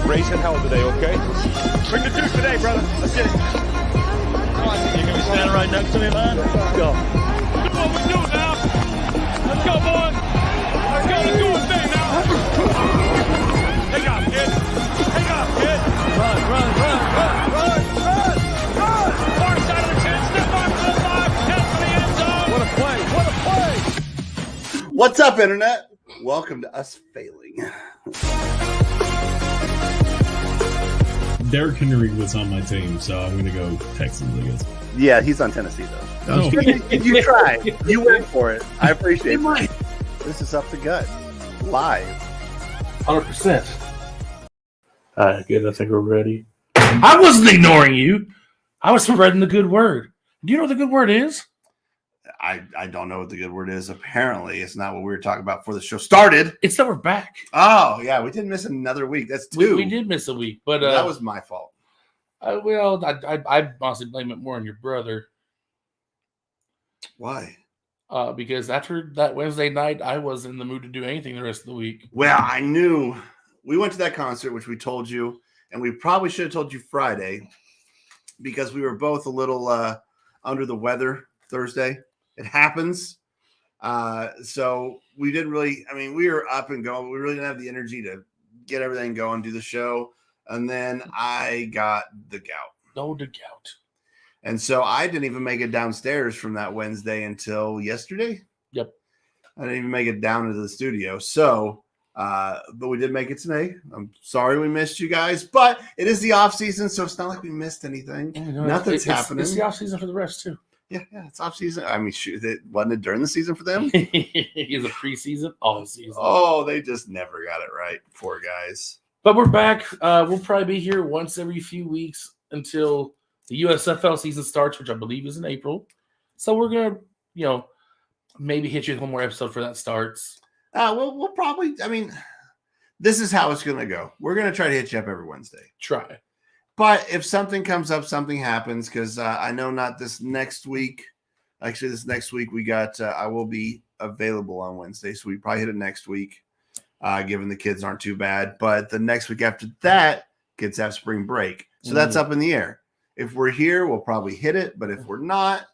raising hell today, okay? Bring the juice today, brother. Let's get it. Come on, you're gonna be standing right next to me, man. Let's go. Do what we do now. Let's go, boys. Let's go. Let's do our thing now. Take off, kid. Take off, kid. Run. Far side of the 10, step back to the 5, head for the end zone. What a play. What's up, Internet? Welcome to us failing. Derrick Henry was on my team, so I'm going to go Texans, I guess. Yeah, he's on Tennessee, though. Oh. You tried. You went for it. I appreciate it. This is Up the Gut. Live. 100%. All right, good. I think we're ready. I wasn't ignoring you. I was spreading the good word. Do you know what the good word is? I don't know what the good word is. Apparently, it's not what we were talking about before the show started. It's that we're back. Oh, yeah. We didn't miss another week. That's two. We did miss a week, but that was my fault. I honestly blame it more on your brother. Why? Because after that Wednesday night, I was in the mood to do anything the rest of the week. Well, I knew we went to that concert, which we told you, and we probably should have told you Friday because we were both a little under the weather Thursday. It happens. So we didn't really, we were up and going. We really didn't have the energy to get everything going, do the show. And then I got the gout. Oh, the gout. And so I didn't even make it downstairs from that Wednesday until yesterday. Yep. I didn't even make it down into the studio. So, but we did make it today. I'm sorry we missed you guys, but it is the off season. So it's not like we missed anything. Nothing's happening. It's the off season for the rest too. Yeah, it's off season. Shoot, wasn't it during the season for them? It's a preseason, all season. Oh, they just never got it right. Poor guys. But we're back. We'll probably be here once every few weeks until the USFL season starts, which I believe is in April. So we're gonna, maybe hit you with one more episode for that starts. We'll probably. This is how it's gonna go. We're gonna try to hit you up every Wednesday. Try. But if something comes up, something happens, because I know not this next week. Actually, this next week we got I will be available on Wednesday, so we probably hit it next week, given the kids aren't too bad. But the next week after that, kids have spring break. So that's up in the air. If we're here, we'll probably hit it. But if we're not,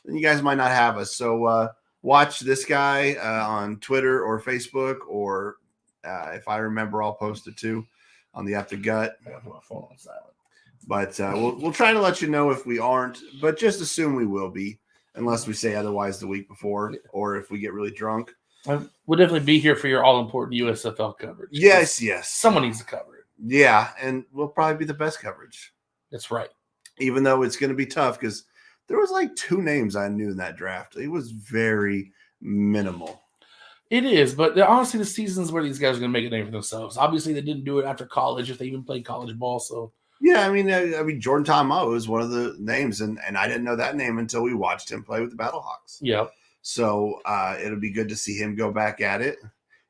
then you guys might not have us. So watch this guy on Twitter or Facebook, or if I remember, I'll post it too on the Up the Gut. I got my phone on silent. But we'll try to let you know if we aren't, but just assume we will be, unless we say otherwise the week before, or if we get really drunk. We'll definitely be here for your all-important USFL coverage. Yes. Someone needs to cover it. Yeah, and we'll probably be the best coverage. That's right. Even though it's going to be tough, because there was like 2 names I knew in that draft. It was very minimal. It is, but honestly, the season's where these guys are going to make a name for themselves. Obviously, they didn't do it after college, if they even played college ball, so... Yeah, Jordan Ta'amu is one of the names, and I didn't know that name until we watched him play with the Battlehawks. Yep. So it'll be good to see him go back at it.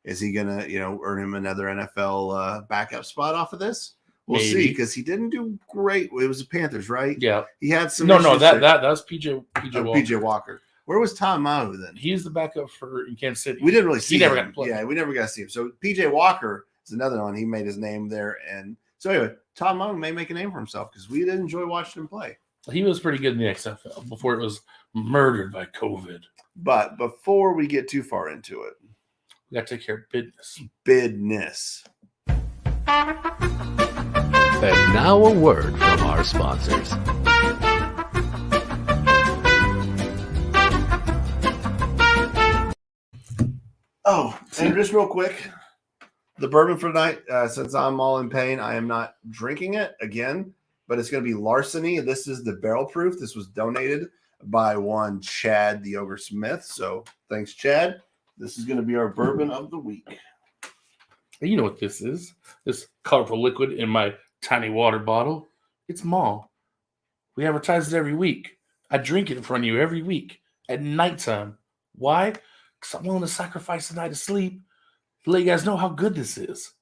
Is he going to, earn him another NFL backup spot off of this? We'll see, because he didn't do great. It was the Panthers, right? Yeah. He had some. No, that was PJ Walker. PJ Walker. Where was Ta'amu then? He's the backup in Kansas City. We didn't really see him. He never got to play. Yeah, we never got to see him. So PJ Walker is another one. He made his name there, and so anyway, Ta'amu may make a name for himself because we did enjoy watching him play. He was pretty good in the XFL before it was murdered by COVID. But before we get too far into it, we got to take care of business. Business. And now a word from our sponsors. Oh, and just real quick, the bourbon for tonight, since I'm all in pain, I am not drinking it again, but it's going to be Larceny. This is the barrel proof. This was donated by one Chad the Ogre Smith. So thanks, Chad. This is going to be our bourbon of the week. You know what this is? This colorful liquid in my tiny water bottle. It's Mall. We advertise it every week. I drink it in front of you every week at nighttime. Why? Because I'm willing to sacrifice the night of sleep to let you guys know how good this is.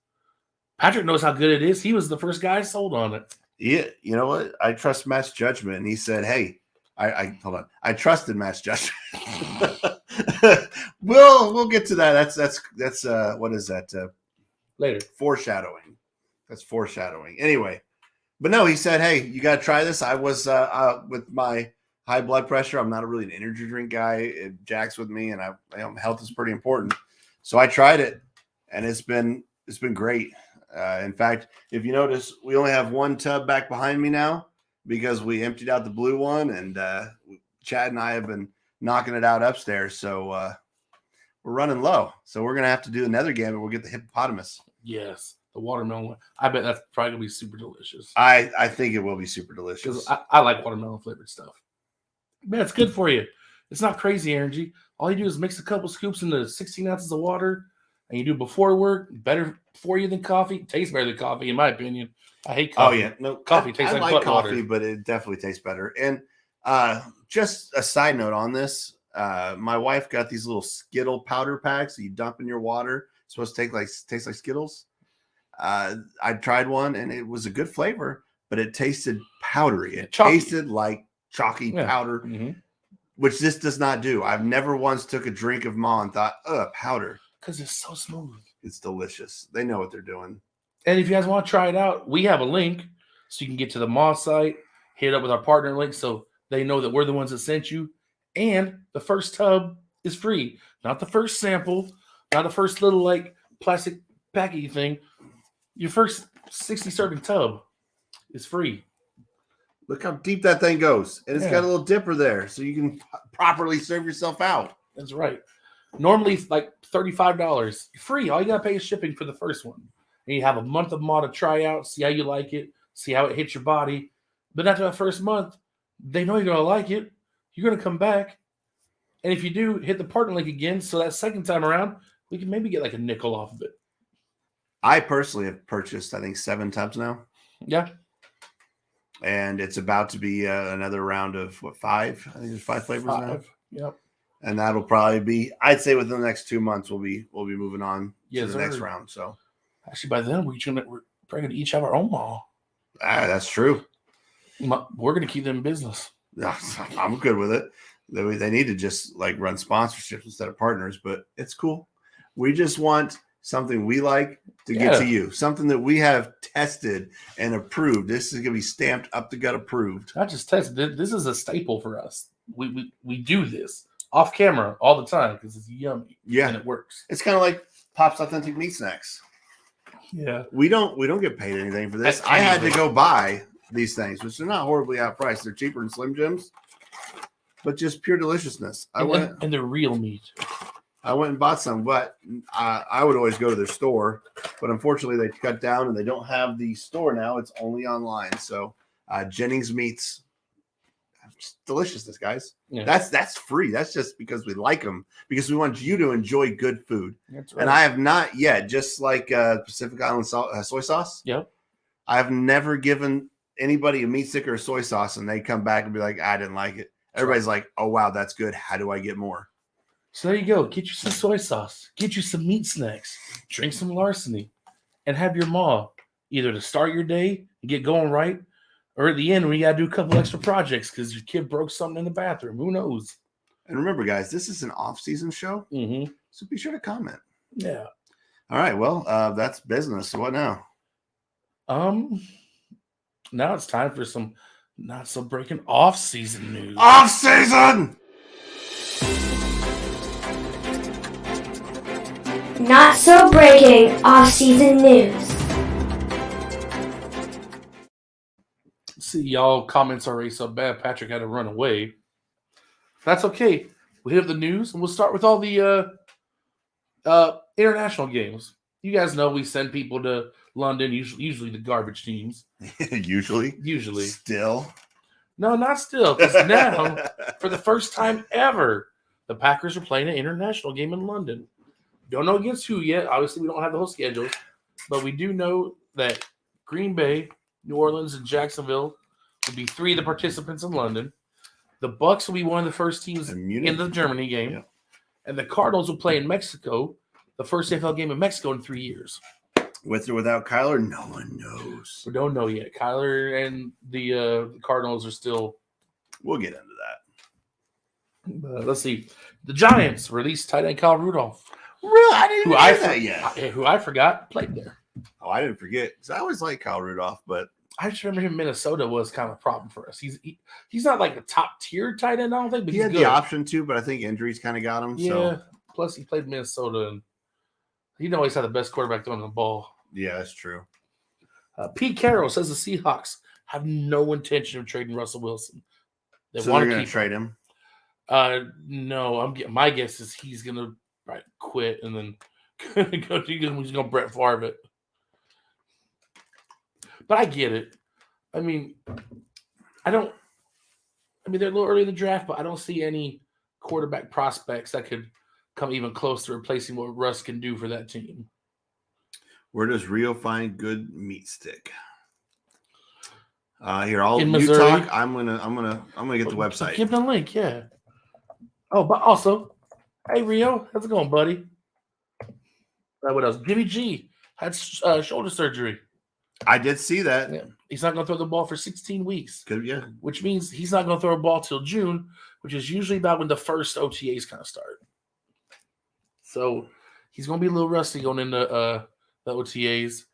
Patrick knows how good it is. He was the first guy sold on it. Yeah, you know what? I trust Matt's judgment. And he said, hey, I hold on. I trusted Matt's judgment. We'll get to that. That's what is that? Later. Foreshadowing. That's foreshadowing. Anyway, but no, he said, "Hey, you got to try this." I was with my high blood pressure. I'm not really an energy drink guy. Jack's with me, and health is pretty important. So I tried it, and it's been great. In fact, if you notice, we only have one tub back behind me now because we emptied out the blue one, and Chad and I have been knocking it out upstairs. So we're running low. So we're gonna have to do another game, and we'll get the hippopotamus. Yes, the watermelon one. I bet that's probably gonna be super delicious. I think it will be super delicious. I like watermelon flavored stuff. Man, it's good for you. It's not crazy energy. All you do is mix a couple scoops into 16 ounces of water, and you do before work. Better for you than coffee. Tastes better than coffee, in my opinion. I hate coffee. Oh yeah, no coffee tastes I like like butt coffee, water. but it definitely tastes better. And just a side note on this, my wife got these little Skittle powder packs that you dump in your water. It's supposed to taste like Skittles. I tried one, and it was a good flavor, but it tasted powdery. It tasted like chalky powder, which this does not do. I've never once took a drink of Ma and thought, powder. Because it's so smooth. It's delicious. They know what they're doing. And if you guys want to try it out, we have a link so you can get to the Moss site, hit it up with our partner link so they know that we're the ones that sent you. And the first tub is free. Not the first sample, not the first little like plastic packy thing. Your first 60 serving tub is free. Look how deep that thing goes. And it's got a little dipper there so you can properly serve yourself out. That's right. Normally it's like $35. Free. All you got to pay is shipping for the first one. And you have a month of Ma to try out, see how you like it, see how it hits your body. But after that first month, they know you're going to like it. You're going to come back. And if you do, hit the partner link again. So that second time around, we can maybe get like a nickel off of it. I personally have purchased, I think, 7 tubs now. Yeah. And it's about to be another round of 5? I think there's 5 flavors now. Yep. And that'll probably be, I'd say within the next 2 months, we'll be moving on to the next round. So actually, by then, we're probably going to each have our own mall. That's true. We're going to keep them in business. I'm good with it. They need to just like run sponsorships instead of partners, but it's cool. We just want something we like to get to you, something that we have tested and approved. This is going to be stamped up the gut approved. Not just tested. This is a staple for us. We do this off camera all the time because it's yummy. Yeah, and it works. It's kind of like Pop's Authentic Meat Snacks. Yeah, we don't get paid anything for this. I had to go buy these things, which are not horribly outpriced. They're cheaper than Slim Jims, but just pure deliciousness. And they're real meat. I went and bought some, but I would always go to their store. But unfortunately, they cut down and they don't have the store now. It's only online. So Jennings Meats, deliciousness, guys. Yeah. That's free. That's just because we like them, because we want you to enjoy good food. That's right. And I have not yet, just like Pacific Island soy sauce. Yep. I've never given anybody a meat stick or a soy sauce, and they come back and be like, I didn't like it. Everybody's like, oh, wow, that's good. How do I get more? So there you go. Get you some soy sauce. Get you some meat snacks. Drink some Larceny. And have your Ma either to start your day and get going right, or at the end when you got to do a couple extra projects because your kid broke something in the bathroom. Who knows? And remember, guys, this is an off-season show, so be sure to comment. Yeah. All right. Well, that's business. So what now? Now it's time for some not so breaking off-season news. Off-season! Not so breaking off-season news. See, y'all comments already so bad. Patrick had to run away. That's okay. We hit up the news, and we'll start with all the international games. You guys know we send people to London, usually the garbage teams. Usually. Still? No, not still. Because now, for the first time ever, the Packers are playing an international game in London. Don't know against who yet. Obviously, we don't have the whole schedule. But we do know that Green Bay, New Orleans, and Jacksonville will be 3 of the participants in London. The Bucs will be one of the first teams in the Germany game. Yeah. And the Cardinals will play in Mexico, the first NFL game in Mexico in 3 years. With or without Kyler, no one knows. We don't know yet. Kyler and the Cardinals are still... We'll get into that. Let's see. The Giants released tight end Kyle Rudolph. Really? I didn't hear that yet. Who I forgot played there. Oh, I didn't forget because I always liked Kyle Rudolph, but I just remember him. Minnesota was kind of a problem for us. He's not like a top tier tight end, I don't think, but he he's had good. the option too. But I think injuries kind of got him. Yeah. So. Plus, he played Minnesota, and he always had the best quarterback throwing the ball. Yeah, that's true. Pete Carroll says the Seahawks have no intention of trading Russell Wilson. They're going to trade him. No, my guess is he's going to quit and then he's going to Brett Favre it. But I get it. I mean, they're a little early in the draft, but I don't see any quarterback prospects that could come even close to replacing what Russ can do for that team. Where does Rio find good meat stick? Here, In you Missouri. talk. I'm gonna get the website. Give them a link, yeah. Oh, but also, hey Rio, how's it going, buddy? What else? Jimmy G had shoulder surgery. I did see that. Yeah. He's not going to throw the ball for 16 weeks. Good, yeah. Which means he's not going to throw a ball till June, which is usually about when the first OTAs kind of start. So he's going to be a little rusty going into the OTAs.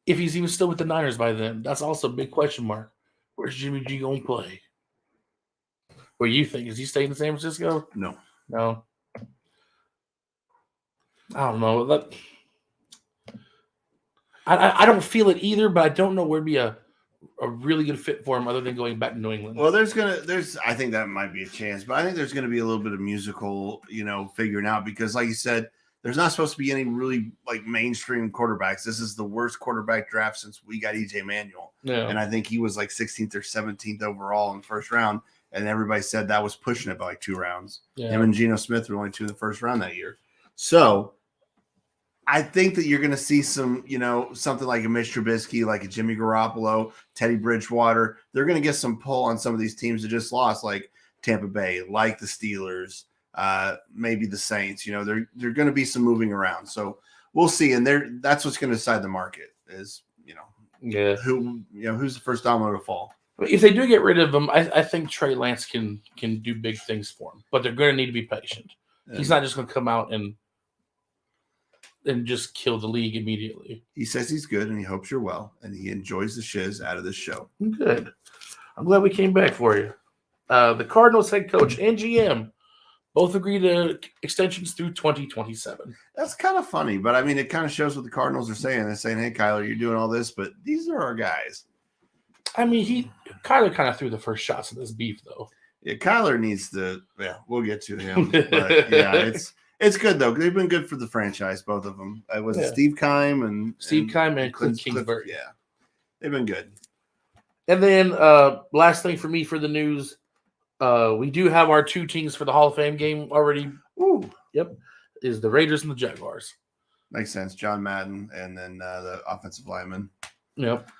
If he's even still with the Niners by then, that's also a big question mark. Where's Jimmy G going to play? What do you think? Is he staying in San Francisco? No. I don't know. I don't feel it either, but I don't know where'd be a really good fit for him other than going back to New England. Well, I think that might be a chance, but I think there's going to be a little bit of musical, figuring out because, like you said, there's not supposed to be any really mainstream quarterbacks. This is the worst quarterback draft since we got EJ Manuel. Yeah. And I think he was 16th or 17th overall in the first round. And everybody said that was pushing it by 2 rounds. Yeah. Him and Geno Smith were only 2 in the first round that year. So I think that you're going to see some, something like a Mitch Trubisky, like a Jimmy Garoppolo, Teddy Bridgewater. They're going to get some pull on some of these teams that just lost, like Tampa Bay, like the Steelers, maybe the Saints. They're going to be some moving around. So we'll see. And that's what's going to decide the market is, who's the first domino to fall. If they do get rid of him, I think Trey Lance can do big things for him, but they're going to need to be patient. He's not just going to come out and just kill the league immediately. He says he's good and he hopes you're well and he enjoys the shiz out of this show. Good. I'm glad we came back for you. The Cardinals head coach and GM both agree to extensions through 2027. That's kind of funny, but it kind of shows what the Cardinals are saying. They're saying, hey, Kyler, you're doing all this, but these are our guys. Kyler kind of threw the first shots of this beef, though. Yeah, Kyler needs to. Yeah, we'll get to him. But yeah, it's good though. They've been good for the franchise, both of them. It was Steve Keim and Cliff Kingsbury. Yeah, they've been good. And then last thing for me for the news, we do have our 2 teams for the Hall of Fame game already. Ooh, yep, is the Raiders and the Jaguars. Makes sense. John Madden and then the offensive lineman. Yep.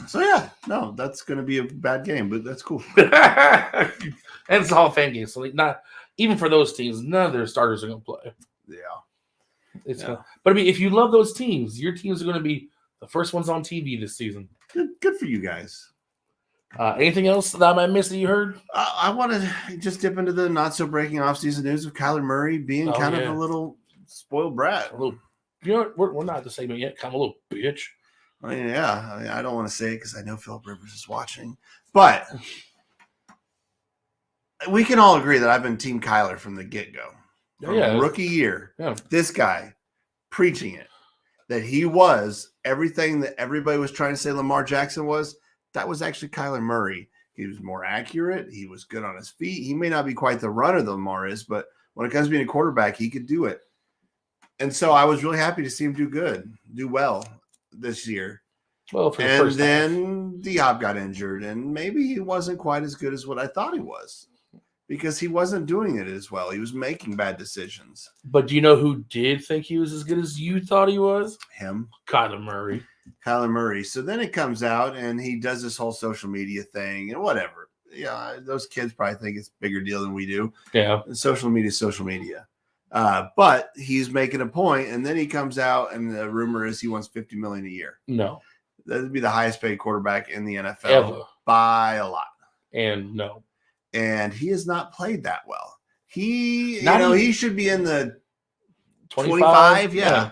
So yeah, no, that's going to be a bad game, but that's cool. And it's a Hall of Fame game, so not even for those teams, none of their starters are going to play. Yeah, but if you love those teams, your teams are going to be the first ones on TV this season. Good for you guys. Anything else that I might miss that you heard? I want to just dip into the not so breaking off-season news of Kyler Murray being of a little spoiled brat. We're not at the segment yet. Kind of a little bitch. I don't want to say it because I know Philip Rivers is watching, but we can all agree that I've been Team Kyler from the get-go. From rookie year, this guy preaching it, that he was everything that everybody was trying to say Lamar Jackson was, that was actually Kyler Murray. He was more accurate. He was good on his feet. He may not be quite the runner that Lamar is, but when it comes to being a quarterback, he could do it. And so I was really happy to see him do well this year. Well, for the first then Diop got injured, and maybe he wasn't quite as good as what I thought he was because he wasn't doing it as well. He was making bad decisions. But do you know who did think he was as good as you thought he was? Him. Kyler Murray. So then it comes out, and he does this whole social media thing and whatever. Yeah, those kids probably think it's a bigger deal than we do. Yeah. Social media is social media. But he's making a point, and then he comes out, and the rumor is he wants $50 million a year. No. That would be the highest paid quarterback in the NFL ever by a lot. And no. And he has not played that well. He should be in the 25. Yeah.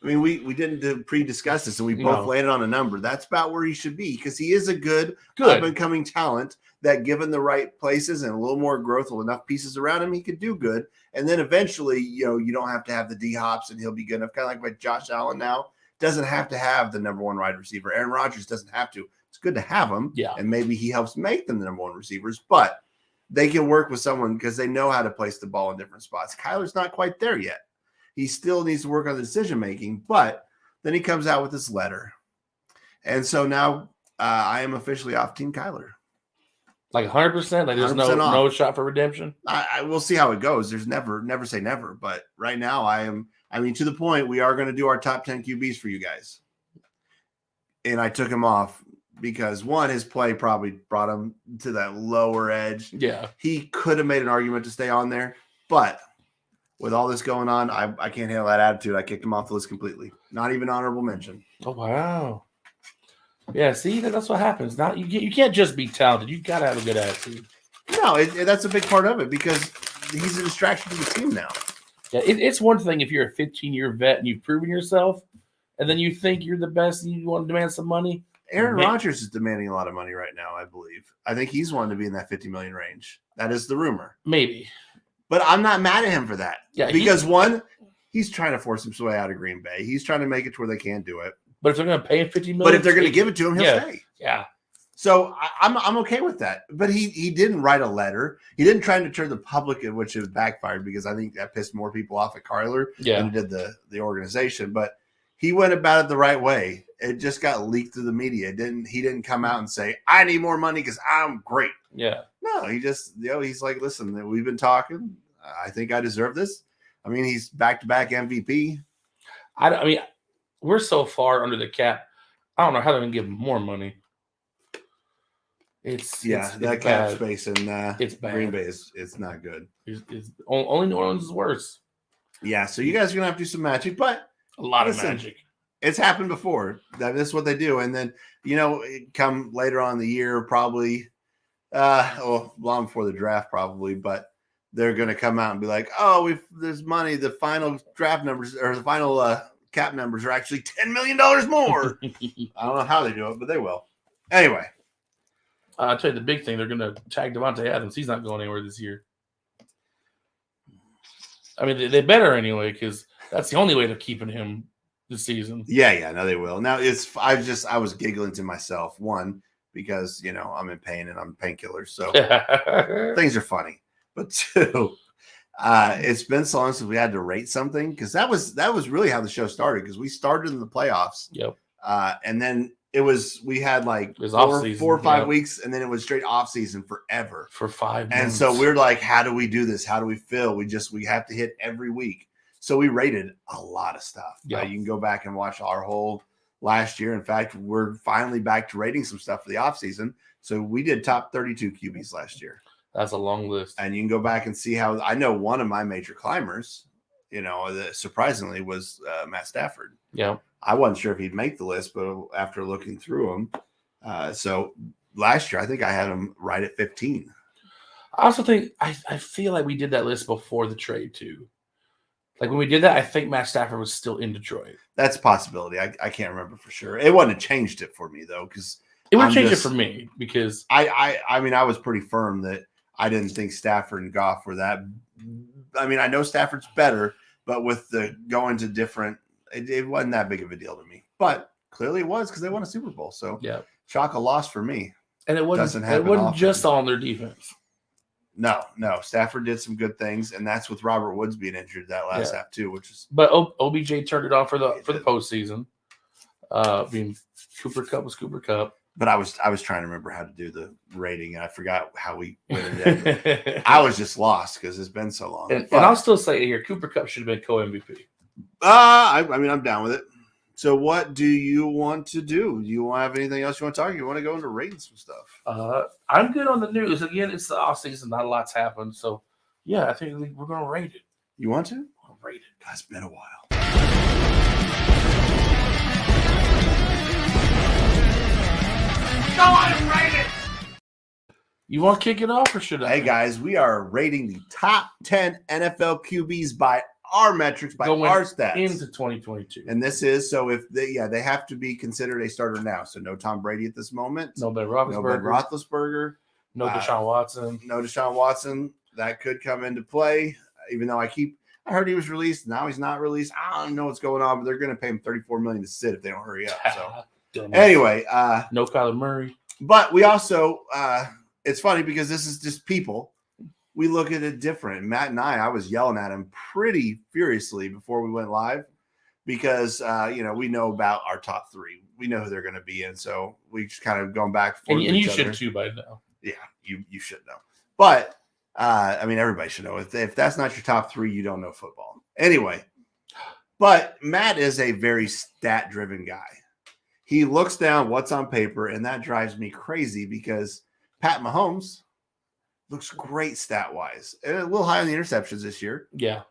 I mean, we didn't pre-discuss this, and we both landed on a number. That's about where he should be because he is a good up-and-coming talent that, given the right places and a little more growth with enough pieces around him, he could do good. And then eventually, you don't have to have the D-hops, and he'll be good enough. Kind of like Josh Allen now doesn't have to have the number one wide receiver. Aaron Rodgers doesn't have to. It's good to have him, and maybe he helps make them the number one receivers, but they can work with someone because they know how to place the ball in different spots. Kyler's not quite there yet. He still needs to work on the decision-making, but then he comes out with this letter. And so now I am officially off Team Kyler. Like 100%? Like there's no shot for redemption? I will see how it goes. There's never say never. But right now to the point we are going to do our top 10 QBs for you guys. And I took him off because, one, his play probably brought him to that lower edge. Yeah. He could have made an argument to stay on there, but with all this going on, I can't handle that attitude. I kicked him off the list completely. Not even honorable mention. Oh, wow. Yeah, see, that's what happens. Now you can't just be talented. You got to have a good attitude. No, that's a big part of it because he's a distraction to the team now. Yeah, it's one thing if you're a 15-year vet and you've proven yourself, and then you think you're the best and you want to demand some money. Aaron Rodgers is demanding a lot of money right now, I believe. I think he's wanting to be in that $50 million range. That is the rumor. Maybe. But I'm not mad at him for that. Yeah, because, one, he's trying to force his way out of Green Bay. He's trying to make it to where they can't do it. But if they're going to pay him $50 million. But if they're going to give it to him, he'll stay. Yeah. So I'm okay with that. But he didn't write a letter. He didn't try to deter the public, which has backfired because I think that pissed more people off at Kyler than it did the organization. But he went about it the right way. It just got leaked through the media. He didn't come out and say, I need more money because I'm great. Yeah. No, he just, he's like, listen, we've been talking. I think I deserve this. I mean, he's back-to-back MVP. I mean, we're so far under the cap. I don't know how they're going to give him more money. That cap space in it's bad. Green Bay is not good. It's only New Orleans is worse. Yeah, so you guys are going to have to do some magic, but a lot of magic. It's happened before. That is what they do. And then, come later on in the year, probably, long before the draft probably, but they're going to come out and be like, oh, there's money. The final draft numbers or the final cap numbers are actually $10 million more. I don't know how they do it, but they will. Anyway. I'll tell you the big thing. They're going to tag Devontae Adams. He's not going anywhere this year. I mean, they better anyway because that's the only way they're keeping him this season. Yeah, no, they will. Now, I was giggling to myself, one, because, I'm in pain and I'm painkillers, so things are funny. But two, it's been so long since we had to rate something because that was really how the show started because we started in the playoffs. Yep. And then we had like 4 or 5 weeks, and then it was straight off season forever for 5 months. And so we're like, how do we do this? How do we feel? We have to hit every week. So we rated a lot of stuff. Yeah. You can go back and watch our whole last year. In fact, we're finally back to rating some stuff for the off season. So we did top 32 QBs last year. That's a long list. And you can go back and see how I know one of my major climbers, surprisingly was Matt Stafford. Yeah. I wasn't sure if he'd make the list, but after looking through him, so last year I think I had him right at 15. I also think I feel like we did that list before the trade too. Like when we did that, I think Matt Stafford was still in Detroit. That's a possibility. I can't remember for sure. It wouldn't have changed it for me though, because it would have changed it for me because I mean I was pretty firm that I didn't think Stafford and Goff were that. I mean I know Stafford's better, but with the going to different. It wasn't that big of a deal to me, but clearly it was because they won a Super Bowl. So yeah, shock a loss for me. And it wasn't just on their defense. No. Stafford did some good things, and that's with Robert Woods being injured that last half too, which is. But OBJ turned it on for the postseason. Being Cooper Kupp was Cooper Kupp. But I was trying to remember how to do the rating, and I forgot how we went it. I was just lost because it's been so long. And I'll still say it here: Cooper Kupp should have been co-MVP. I mean, I'm down with it. So what do you want to do? Do you have anything else you want to talk? You want to go into rating some stuff? I'm good on the news. Again, it's the off season. Not a lot's happened. So, yeah, I think we're going to rate it. You want to? I'll rate it. God, it's been a while. No, I rate it. You want to kick it off or should I? Hey, guys, we are rating the top 10 NFL QBs by our metrics, by Going our stats into 2022. And this is so if they have to be considered a starter now. So no Tom Brady at this moment. No Ben No Ben Roethlisberger. Roethlisberger. No Deshaun Watson. No Deshaun Watson. That could come into play. Even though I heard he was released. Now he's not released. I don't know what's going on, but they're going to pay him $34 million to sit if they don't hurry up. So anyway, no Kyler Murray. But we also, it's funny because this is just people. We look at it different. Matt and I was yelling at him pretty furiously before we went live because, we know about our top three. We know who they're going to be in. So we just kind of going back and forth. And you should too by now. Yeah, you should know. But, everybody should know. If that's not your top three, you don't know football. Anyway, but Matt is a very stat-driven guy. He looks down what's on paper, and that drives me crazy because Pat Mahomes looks great stat-wise. And a little high on the interceptions this year. Yeah.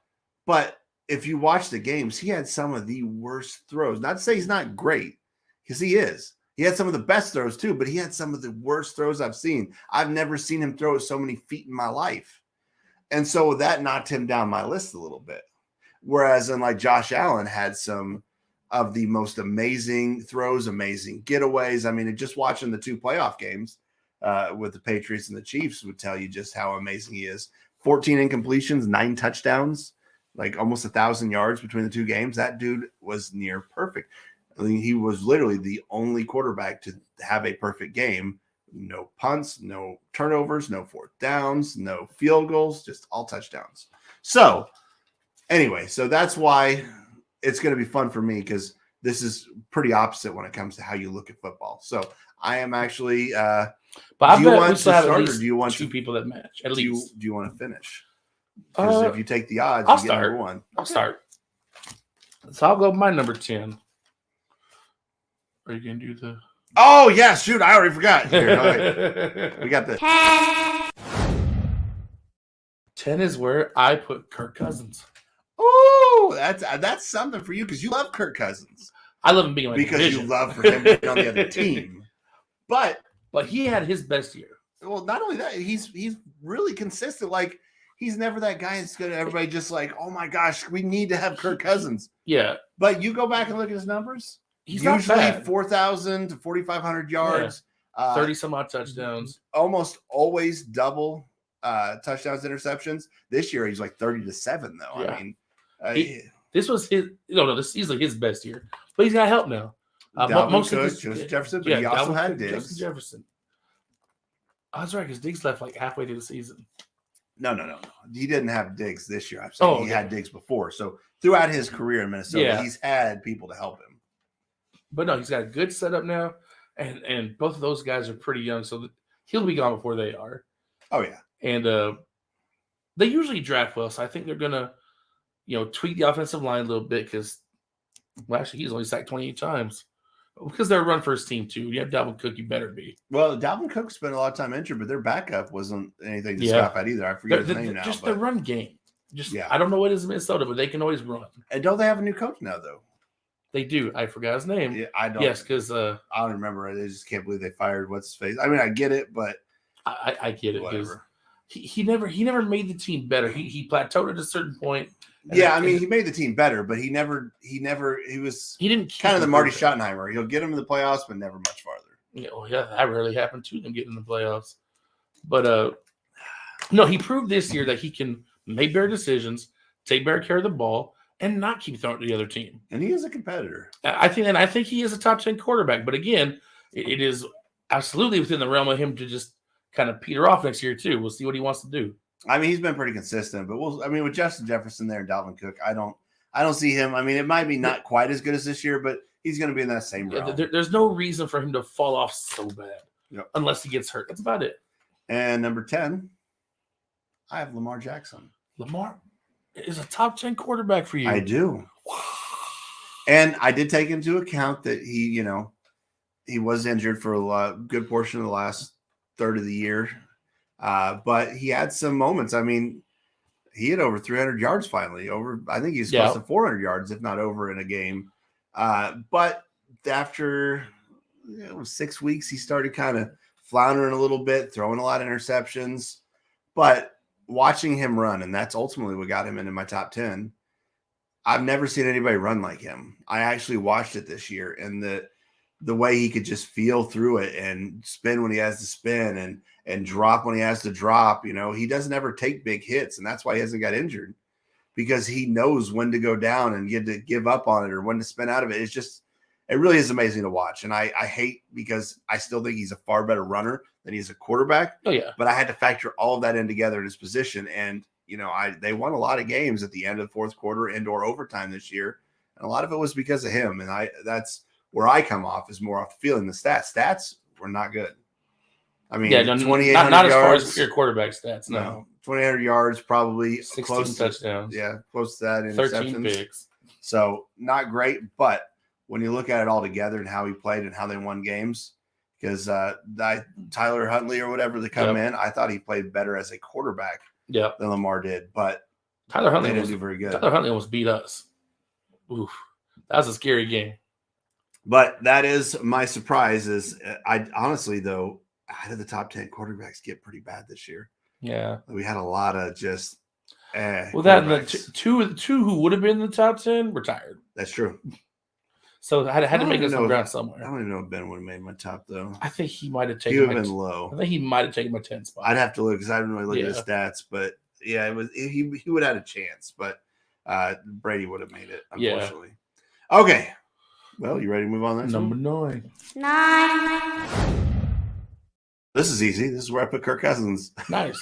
But if you watch the games, he had some of the worst throws. Not to say he's not great, because he is. He had some of the best throws too, but he had some of the worst throws I've seen. I've never seen him throw so many feet in my life. And so that knocked him down my list a little bit. Whereas Josh Allen had some of the most amazing throws, amazing getaways. Just watching the two playoff games with the Patriots and the Chiefs would tell you just how amazing he is. 14 incompletions, 9 touchdowns, almost 1,000 yards between the two games. That dude was near perfect. He was literally the only quarterback to have a perfect game. No punts, no turnovers, no fourth downs, no field goals, just all touchdowns. So anyway, that's why it's going to be fun for me because this is pretty opposite when it comes to how you look at football. So I am actually but I bet we still have at least do you want two people that match. At least. Do you want to finish? Because if you take the odds, I'll you get start. number one. I'll start. So I'll go with my number 10. Are you going to do the... Oh, yeah, shoot. I already forgot. Here, wait. We got the 10 is where I put Kirk Cousins. Oh, that's something for you because you love Kirk Cousins. I love him being on my because division. You love for him to be on the other team. But he had his best year. Well, not only that, he's really consistent. He's never that guy that's going to everybody just oh my gosh, we need to have Kirk Cousins. Yeah. But you go back and look at his numbers. He's usually 4,000 to 4,500 yards. Yeah. 30 some odd touchdowns. Almost always double touchdowns, interceptions. This year he's 30 to 7 though. Yeah. This was his. This is easily his best year, but he's got help now. Dalvin Cook, Justin Jefferson, but he also had Diggs. Justin Jefferson. I was right because Diggs left halfway through the season. No. He didn't have Diggs this year. I'm saying he had Diggs before. So throughout his career in Minnesota, he's had people to help him. But no, he's got a good setup now, and both of those guys are pretty young, so he'll be gone before they are. Oh yeah, and they usually draft well, so I think they're gonna, tweak the offensive line a little bit because, actually, he's only sacked 28 times because they're a run first team too. You have Dalvin Cook, you better be. Well, Dalvin Cook spent a lot of time injured, but their backup wasn't anything to scoff at either. I forget his name now. Just the run game. I don't know what is Minnesota, but they can always run. And don't they have a new coach now though? They do. I forgot his name. Yeah, I don't. Yes, because I don't remember. I just can't believe they fired what's his face. I get it, but I get it because he never made the team better. He plateaued at a certain point. Yeah, he made the team better, but he didn't kind of the Marty Schottenheimer. He'll get him in the playoffs, but never much farther. Yeah, that rarely happened to them getting in the playoffs. But no, he proved this year that he can make better decisions, take better care of the ball, and not keep throwing it to the other team. And he is a competitor. I think he is a top 10 quarterback. But again, it is absolutely within the realm of him to just kind of peter off next year too. We'll see what he wants to do. He's been pretty consistent, but with Justin Jefferson there and Dalvin Cook, I don't see him. It might be not quite as good as this year, but he's going to be in that same realm. There's no reason for him to fall off so bad unless he gets hurt. That's about it. And number 10, I have Lamar Jackson. Lamar is a top 10 quarterback for you. I do. And I did take into account that he was injured for a good portion of the last third of the year. But he had some moments. He had over 300 yards finally. I think he's close to 400 yards, if not over in a game. But after 6 weeks, he started kind of floundering a little bit, throwing a lot of interceptions. But watching him run, and that's ultimately what got him into my top 10, I've never seen anybody run like him. I actually watched it this year, and the way he could just feel through it and spin when he has to spin and drop when he has to drop. He doesn't ever take big hits, and that's why he hasn't got injured, because he knows when to go down and get to give up on it or when to spin out of it. It really is amazing to watch. And I hate, because I still think he's a far better runner than he's a quarterback. Oh yeah. But I had to factor all of that in together in his position. And, they won a lot of games at the end of the fourth quarter and/or overtime this year. And a lot of it was because of him. And that's where I come off, is more off the feeling. The stats were not good. I mean, 2,800 not as far yards, as your quarterback stats. No, 2,800 yards, probably 16 close touchdowns. close to that. 13 Interceptions. picks. So not great, but when you look at it all together and how he played and how they won games, because Tyler Huntley or whatever they come in, I thought he played better as a quarterback than Lamar did, but Tyler Huntley didn't do very good. Tyler Huntley almost beat us. Oof, that was a scary game. But that is my surprise. Is I honestly, though, out of the top 10 quarterbacks get pretty bad this year. Yeah, we had a lot of just. Well, that and the two who would have been in the top 10 retired. That's true. So I had to make up some ground somewhere. I don't even know if Ben would have made my top, though. I think he might have taken. He would have been low. I think he might have taken my 10 spot. I'd have to look, because I didn't really look at his stats, but yeah, it was he would have had a chance, but Brady would have made it, unfortunately. Yeah. Okay. Well, you ready to move on next Number one? 9. This is easy. This is where I put Kirk Cousins. Nice.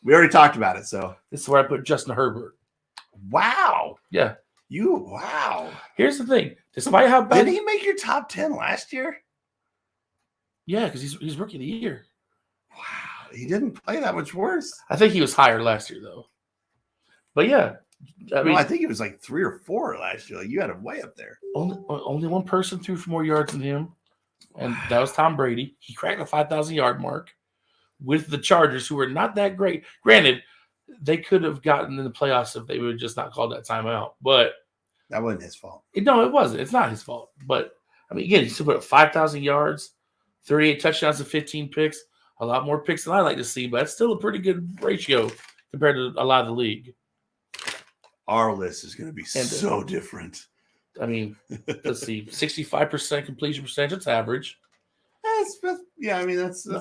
We already talked about it, so. This is where I put Justin Herbert. Wow. Yeah. Wow. Here's the thing. Despite how bad. Did he make your top 10 last year? Yeah, because he's rookie of the year. Wow. He didn't play that much worse. I think he was higher last year, though. But yeah. I think it was like 3 or 4 last year. Like, you had him way up there. Only one person threw for more yards than him, and that was Tom Brady. He cracked the 5,000-yard mark with the Chargers, who were not that great. Granted, they could have gotten in the playoffs if they would just not called that timeout. But that wasn't his fault. No, it wasn't. It's not his fault. But, I mean, again, he still put up 5,000 yards, 38 touchdowns and 15 picks. A lot more picks than I like to see, but that's still a pretty good ratio compared to a lot of the league. Our list is going to be so different. I mean, let's see, 65% completion percentage. It's average. That's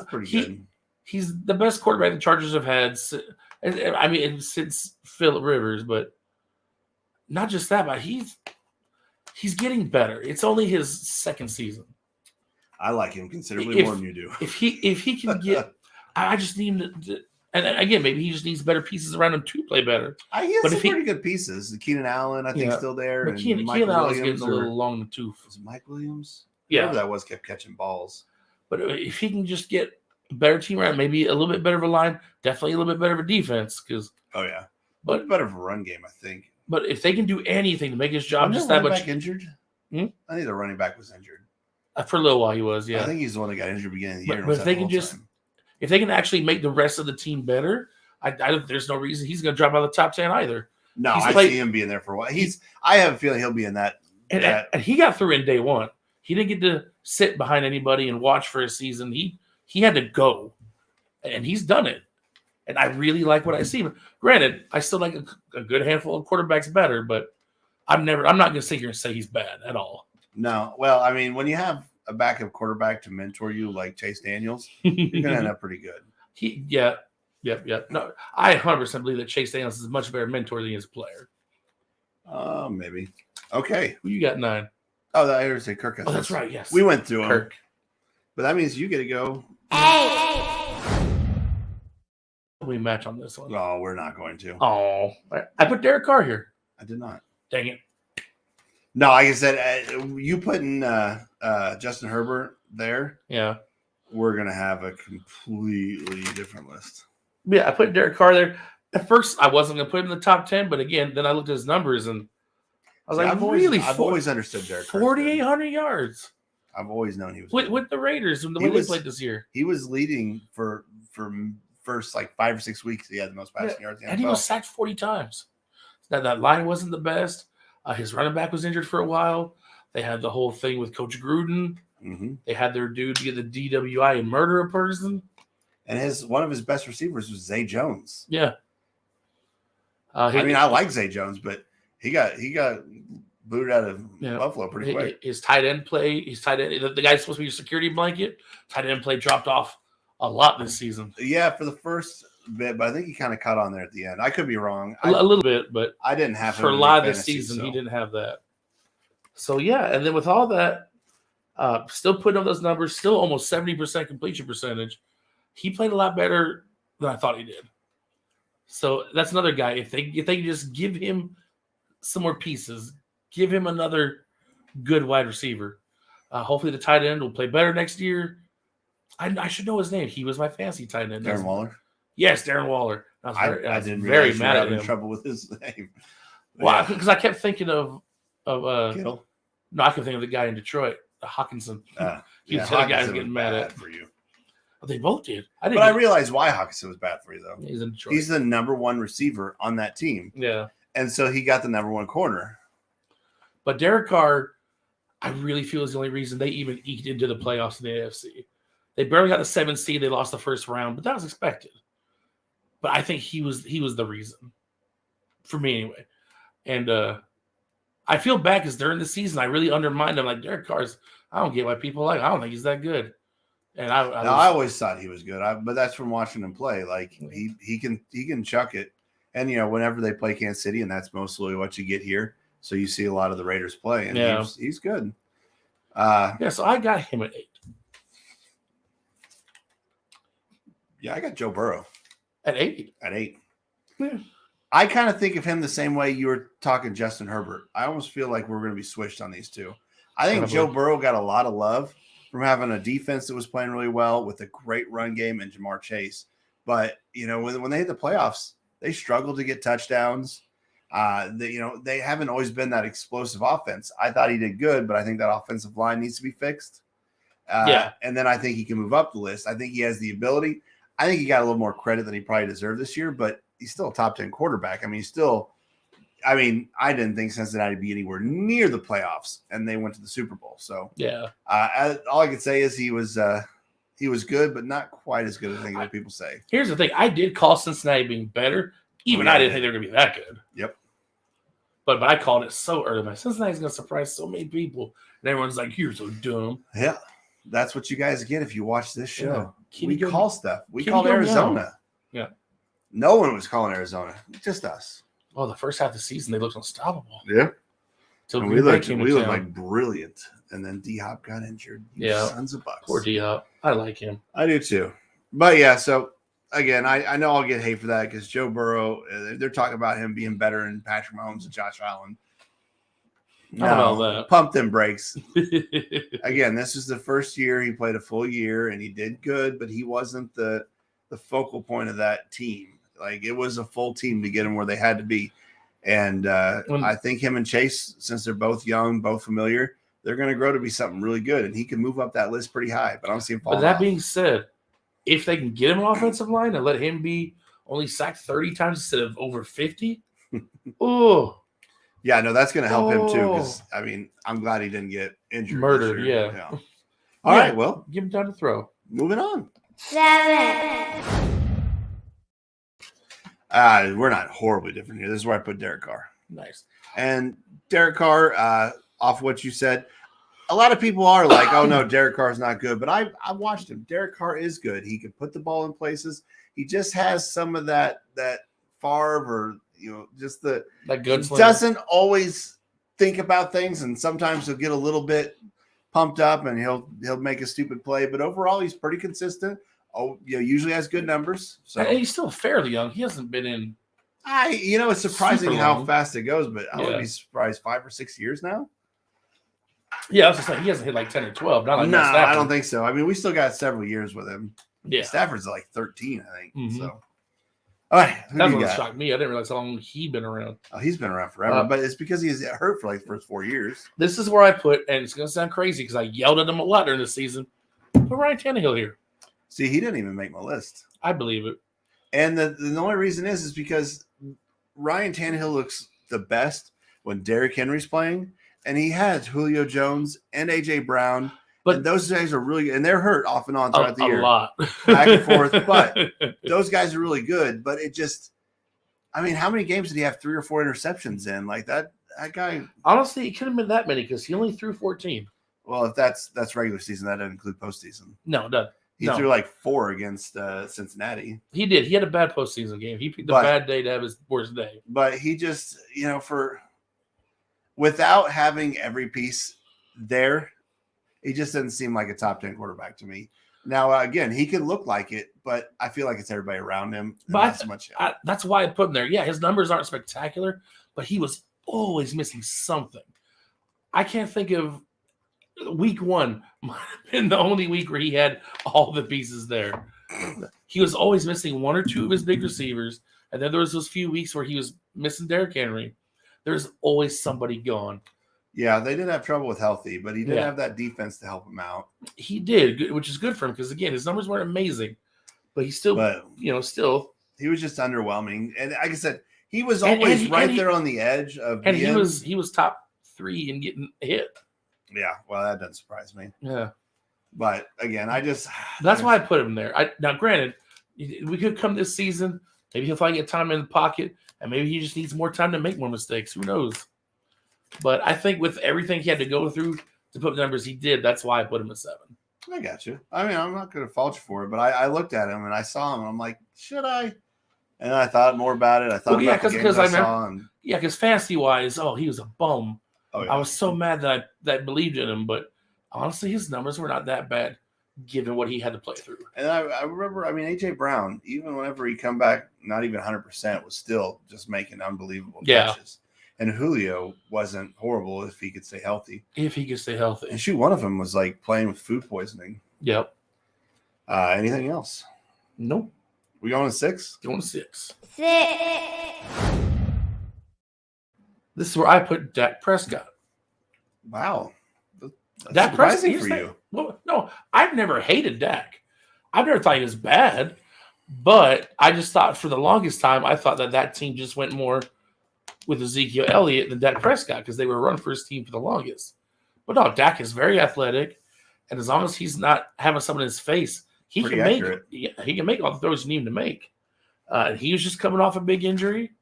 pretty good. He's the best quarterback the Chargers have had. I mean, since Phillip Rivers, but not just that, but he's getting better. It's only his second season. I like him considerably more than you do. If he can get, I just need him to. And again, maybe he just needs better pieces around him to play better. He has some pretty good pieces. Keenan Allen, I think, still there. But Keenan Allen's getting a little long in the tooth. Was it Mike Williams? Yeah. Whoever that was kept catching balls. But if he can just get a better team around, maybe a little bit better of a line, definitely a little bit better of a defense. Oh, yeah. But better of a run game, I think. But if they can do anything to make his job just that much. Injured? I think the running back was injured. For a little while he was, yeah. I think he's the one that got injured at the beginning of the year. But if they can if they can actually make the rest of the team better, there's no reason he's going to drop out of the top 10 either. No, I see him being there for a while. I have a feeling he'll be in that. And he got through in day one. He didn't get to sit behind anybody and watch for a season. He had to go, and he's done it. And I really like what I see. Granted, I still like a good handful of quarterbacks better, but I'm not going to sit here and say he's bad at all. No. Well, I mean, when you have a backup quarterback to mentor you like Chase Daniels, you're going to end up pretty good. Yep. No, I 100% believe that Chase Daniels is a much better mentor than he is a player. Maybe. Okay. Who you got 9? Oh, I heard say Kirk Cousins. Oh, that's right. Yes. We went through Kirk. him. But that means you get to go. We match on this one. No, we're not going to. Oh, I put Derek Carr here. I did not. Dang it. No, like I said, you putting Justin Herbert there. Yeah. We're going to have a completely different list. Yeah, I put Derek Carr there. At first, I wasn't going to put him in the top 10, but again, then I looked at his numbers and I was I've always understood Derek Carr. 4,800 yards. I've always known he was with the Raiders and the way they played this year. He was leading for first like 5 or 6 weeks. He had the most passing yards in the NFL. And he was sacked 40 times. That line wasn't the best. His running back was injured for a while. They had the whole thing with Coach Gruden. Mm-hmm. They had their dude get the DWI and murder a person. And one of his best receivers was Zay Jones. Yeah. I like Zay Jones, but He got booted out of Buffalo pretty quick. His tight end play, the guy's supposed to be your security blanket. Tight end play dropped off a lot this season. Yeah, for the first bit, but I think he kind of caught on there at the end. I could be wrong. A little bit, but I didn't have for a lot of this season, he didn't have that. So yeah, and then with all that, still putting up those numbers, still almost 70% completion percentage. He played a lot better than I thought he did. So that's another guy. If they can just give him some more pieces, give him another good wide receiver. Hopefully the tight end will play better next year. I should know his name. He was my fantasy tight end. Darren Waller? Yes, Darren Waller. I was didn't very mad at him. Trouble with his name. Well, because I kept thinking of Kittle? No, I kept thinking of the guy in Detroit, Hawkinson. He was the guy who was getting mad at. For you. Oh, they both did. I realized why Hawkinson was bad for you, though. He's in Detroit. He's the number one receiver on that team. Yeah. And so he got the number one corner. But Derek Carr, I really feel is the only reason they even eked into the playoffs in the AFC. They barely got the 7th seed. They lost the first round, but that was expected. But I think he was the reason. For me, anyway. And I feel bad because during the season, I really undermined him. Like, Derek Carr's, I don't get why people I don't think he's that good. And I always thought he was good, but that's from watching him play. Like he can chuck it, and whenever they play Kansas City, and that's mostly what you get here. So you see a lot of the Raiders play, and he's good. So I got him at 8. Yeah, I got Joe Burrow at 8. At 8. Yeah. I kind of think of him the same way you were talking Justin Herbert. I almost feel like we're going to be switched on these two. I think Joe Burrow got a lot of love from having a defense that was playing really well with a great run game and Jamar Chase. But, when they hit the playoffs, they struggled to get touchdowns. They haven't always been that explosive offense. I thought he did good, but I think that offensive line needs to be fixed. And then I think he can move up the list. I think he has the ability. I think he got a little more credit than he probably deserved this year, but he's still a top 10 quarterback. I didn't think Cincinnati would be anywhere near the playoffs, and they went to the Super Bowl. So all I could say is he was good, but not quite as good as I think what people say. Here's the thing: I did call Cincinnati being better. Even I didn't think they were going to be that good. Yep. But I called it so early. Man, Cincinnati's going to surprise so many people, and everyone's like, "You're so dumb." Yeah, that's what you guys get if you watch this show. Yeah. We call stuff. We called Arizona. Yeah. No one was calling Arizona, just us. Oh, the first half of the season, they looked unstoppable. Yeah. So we looked like brilliant. And then D-Hop got injured. Sons of bucks. Poor D-Hop. I like him. I do too. But yeah, so again, I know I'll get hate for that because Joe Burrow, they're talking about him being better than Patrick Mahomes and Josh Allen. No, pump them brakes. Again, this is the first year he played a full year and he did good, but he wasn't the focal point of that team. Like it was a full team to get them where they had to be. And I think him and Chase, since they're both young, both familiar, they're going to grow to be something really good. And he can move up that list pretty high, but I don't see him falling But that off. being said, if they can get him an offensive line and let him be only sacked 30 times instead of over 50, yeah, no, that's going to help him too. Because I'm glad he didn't get injured. Murdered, yeah. All right, well, give him time to throw. Moving on. 7. We're not horribly different here. This is where I put Derek Carr. Nice. And Derek Carr, off what you said, a lot of people are like, oh, no, Derek Carr is not good. But I watched him. Derek Carr is good. He can put the ball in places. He just has some of that Favre or, just the – that good he doesn't always think about things. And sometimes he'll get a little bit pumped up and he'll make a stupid play. But overall, he's pretty consistent. Usually has good numbers. So and he's still fairly young. He hasn't been in. It's surprising how fast it goes, but I would be surprised 5 or 6 years now. Yeah, I was just like he hasn't hit like 10 or 12. Not like no, I don't think so. We still got several years with him. Yeah, Stafford's like 13, I think. Mm-hmm. So, all right, that's what shocked me. I didn't realize how long he'd been around. Oh, he's been around forever, but it's because he's hurt for like the first 4 years. This is where I put, and it's going to sound crazy because I yelled at him a lot during the season. Put Ryan Tannehill here. See, he didn't even make my list. I believe it. And the only reason is because Ryan Tannehill looks the best when Derrick Henry's playing, and he has Julio Jones and A.J. Brown. But those guys are really good, and they're hurt off and on throughout the year. A lot. Back and forth. But those guys are really good, but it just I mean, how many games did he have 3 or 4 interceptions in? Like that guy. Honestly, it could have been that many because he only threw 14. Well, if that's regular season, that doesn't include postseason. No, it doesn't. He threw like 4 against Cincinnati. He did. He had a bad postseason game. He picked a bad day to have his worst day. But he just, without having every piece there, he just doesn't seem like a top 10 quarterback to me. Now, again, he can look like it, but I feel like it's everybody around him. But not so much. That's why I put him there. Yeah, his numbers aren't spectacular, but he was always missing something. I can't think of week 1 might have been the only week where he had all the pieces there. He was always missing 1 or 2 of his big receivers, and then there was those few weeks where he was missing Derrick Henry. There's always somebody gone. Yeah, they did have trouble with healthy, but he did have that defense to help him out. He did, which is good for him because, again, his numbers weren't amazing, but he still, still. He was just underwhelming. And like I said, he was always there on the edge of and he was top 3 in getting hit. Yeah, well, that doesn't surprise me. Yeah. But, again, that's why I put him there. Now, granted, we could come this season, maybe he'll finally get time in the pocket, and maybe he just needs more time to make more mistakes. Who knows? But I think with everything he had to go through to put the numbers he did, that's why I put him at 7. I got you. I mean, I'm not going to fault you for it, but I looked at him and I saw him and I'm like, should I? And I thought more about it. I thought about the games I saw. Because fantasy-wise, he was a bum. Oh, yeah. I was so mad that I believed in him, but honestly, his numbers were not that bad given what he had to play through. And I remember, A.J. Brown, even whenever he come back, not even 100%, was still just making unbelievable catches. And Julio wasn't horrible if he could stay healthy. And shoot, one of them was like playing with food poisoning. Yep. Anything else? Nope. We going to 6? Going to 6. 6. This is where I put Dak Prescott. Wow. That's Dak surprising for you. Well, no, I've never hated Dak. I've never thought he was bad, but I just thought for the longest time, I thought that team just went more with Ezekiel Elliott than Dak Prescott because they were run first team for the longest. But no, Dak is very athletic, and as long as he's not having someone in his face, he can make all the throws you need him to make. And he was just coming off a big injury.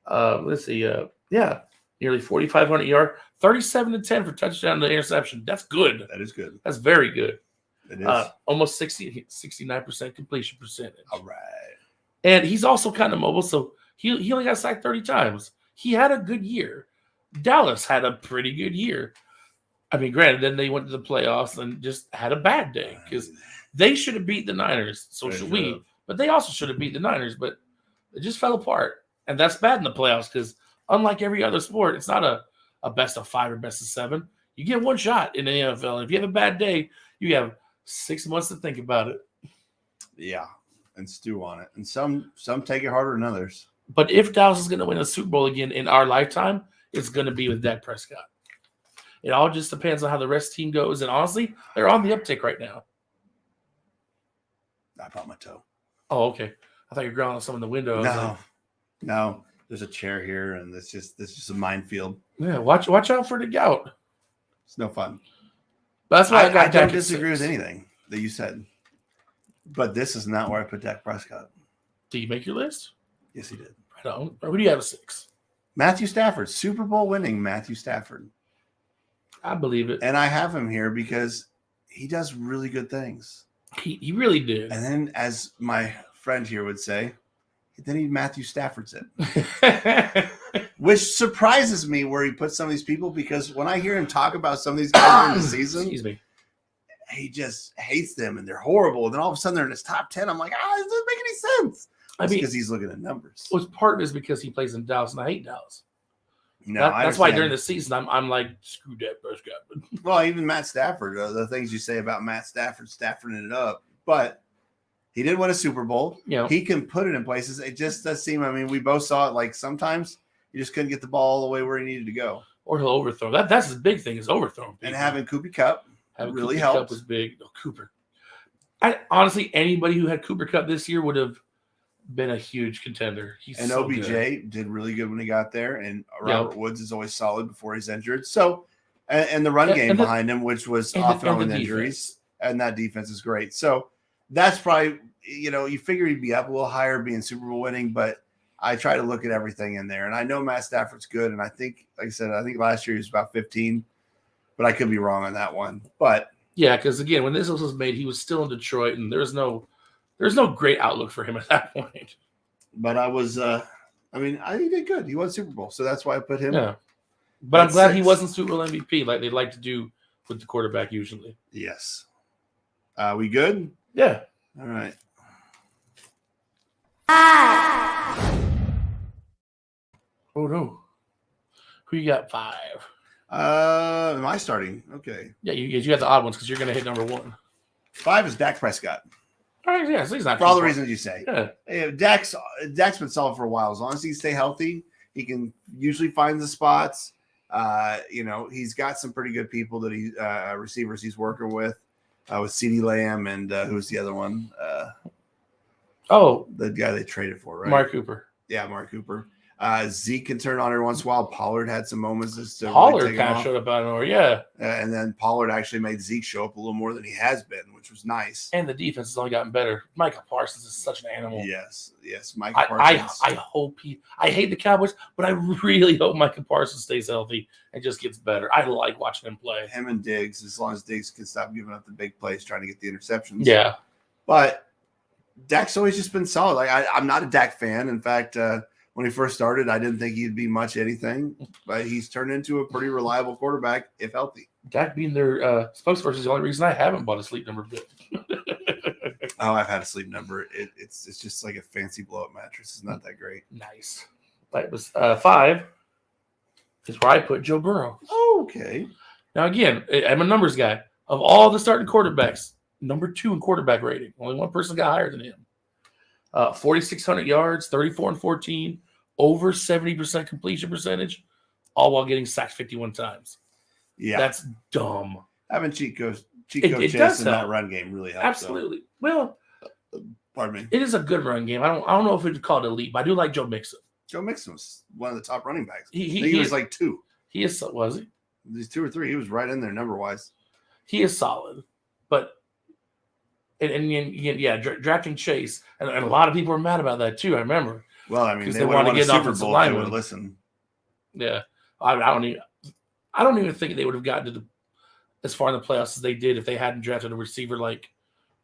Let's see, nearly 4,500 yards, 37-10 for touchdown to interception. That's good. That is good. That's very good. It is. Almost 69% completion percentage. All right. And he's also kind of mobile, so he only got sacked 30 times. He had a good year. Dallas had a pretty good year. I mean, granted, then they went to the playoffs and just had a bad day because they should have beat the Niners. So should we. But they also should have beat the Niners, but it just fell apart. And that's bad in the playoffs because unlike every other sport, it's not a best of 5 or best of 7. You get one shot in the NFL. If you have a bad day, you have 6 months to think about it. Yeah, and stew on it. And some take it harder than others. But if Dallas is going to win a Super Bowl again in our lifetime, it's going to be with Dak Prescott. It all just depends on how the rest of the team goes. And honestly, they're on the uptick right now. I brought my toe. Oh, okay. I thought you were growling on some in the window. No. There's a chair here, and this is just a minefield. Yeah, watch out for the gout. It's no fun. But that's why I don't disagree with anything that you said. But this is not where I put Dak Prescott. Did you make your list? Yes, he did. Right on. Who do you have at 6? Matthew Stafford, Super Bowl winning Matthew Stafford. I believe it. And I have him here because he does really good things. He really did. And then, as my friend here would say, then he Matthew Stafford's it. Which surprises me where he puts some of these people because when I hear him talk about some of these guys during the season, excuse me, he just hates them and they're horrible. And then all of a sudden they're in his top 10. I'm like, it doesn't make any sense. Because he's looking at numbers. Well, part of it is because he plays in Dallas, and I hate Dallas. No, that's why during the season I'm like, screw that Prescott. Well, even Matt Stafford, the things you say about Matt Stafford, Staffording it up, but he did win a Super Bowl. He can put it in places. It just does seem. I mean, we both saw it. Like sometimes he just couldn't get the ball all the way where he needed to go, or he'll overthrow. That's his big thing is overthrowing. And having Cooper Kupp really Cooper helped. Kupp was big. No, Cooper. Honestly, anybody who had Cooper Kupp this year would have been a huge contender. And so OBJ did really good when he got there, and Robert Woods is always solid before he's injured. So, and the run game behind him, which was often with injuries, and that defense is great. So that's probably you figure he'd be up a little higher, being Super Bowl winning, but I try to look at everything in there. And I know Matt Stafford's good. And I think, like I said, I think last year he was about 15, but I could be wrong on that one. But yeah, because again, when this was made, he was still in Detroit, and there's no great outlook for him at that point. But I was, I think he did good. He won Super Bowl. So that's why I put him. Yeah. But I'm glad 6. he wasn't Super Bowl MVP like they like to do with the quarterback usually. Yes. We good? Yeah. All right. 5, Oh no. Who you got 5? Am I starting? Okay. Yeah, you got the odd ones because you're going to hit number 1. 5 is Dak Prescott. All right, yeah, so he's not For all the too far. reasons you say. Yeah. Yeah, Dak's been solid for a while. As long as he stay healthy, he can usually find the spots. He's got some pretty good people that receivers he's working with CeeDee Lamb and who's the other one? The guy they traded for, right? Mark Cooper. Yeah, Mark Cooper. Zeke can turn on every once in a while. Pollard had some moments just to Pollard really kind of showed up out of nowhere, yeah. and then Pollard actually made Zeke show up a little more than he has been, which was nice. And the defense has only gotten better. Michael Parsons is such an animal. Yes, Michael Parsons. I hope I hate the Cowboys, but I really hope Michael Parsons stays healthy and just gets better. I like watching him play. Him and Diggs, as long as Diggs can stop giving up the big plays, trying to get the interceptions. Yeah. But Dak's always just been solid. Like I'm not a Dak fan. In fact, when he first started, I didn't think he'd be much anything, but he's turned into a pretty reliable quarterback if healthy. Dak being their spokesperson is the only reason I haven't bought a sleep number bit. Oh, I've had a sleep number. It's just like a fancy blow-up mattress. It's not that great. Nice. That was 5 is where I put Joe Burrow. Okay. Now, again, I'm a numbers guy. Of all the starting quarterbacks, number 2 in quarterback rating. Only one person got higher than him. 4,600 yards, 34-14, over 70% completion percentage, all while getting sacked 51 times. Yeah. That's dumb. Having Chico It Chase does in that help. run game really helps. Absolutely. Well, Pardon me. it is a good run game. I don't know if it's called elite, but I do like Joe Mixon. Joe Mixon was one of the top running backs. He was is, like 2. He is, was he? These 2 or 3. He was right in there number-wise. He is solid, but drafting Chase, and a lot of people were mad about that too. I remember. Well, I mean, they wanted to get an Super offensive Bowl. They lineman. would listen. Yeah, I don't even think they would have gotten to as far in the playoffs as they did if they hadn't drafted a receiver like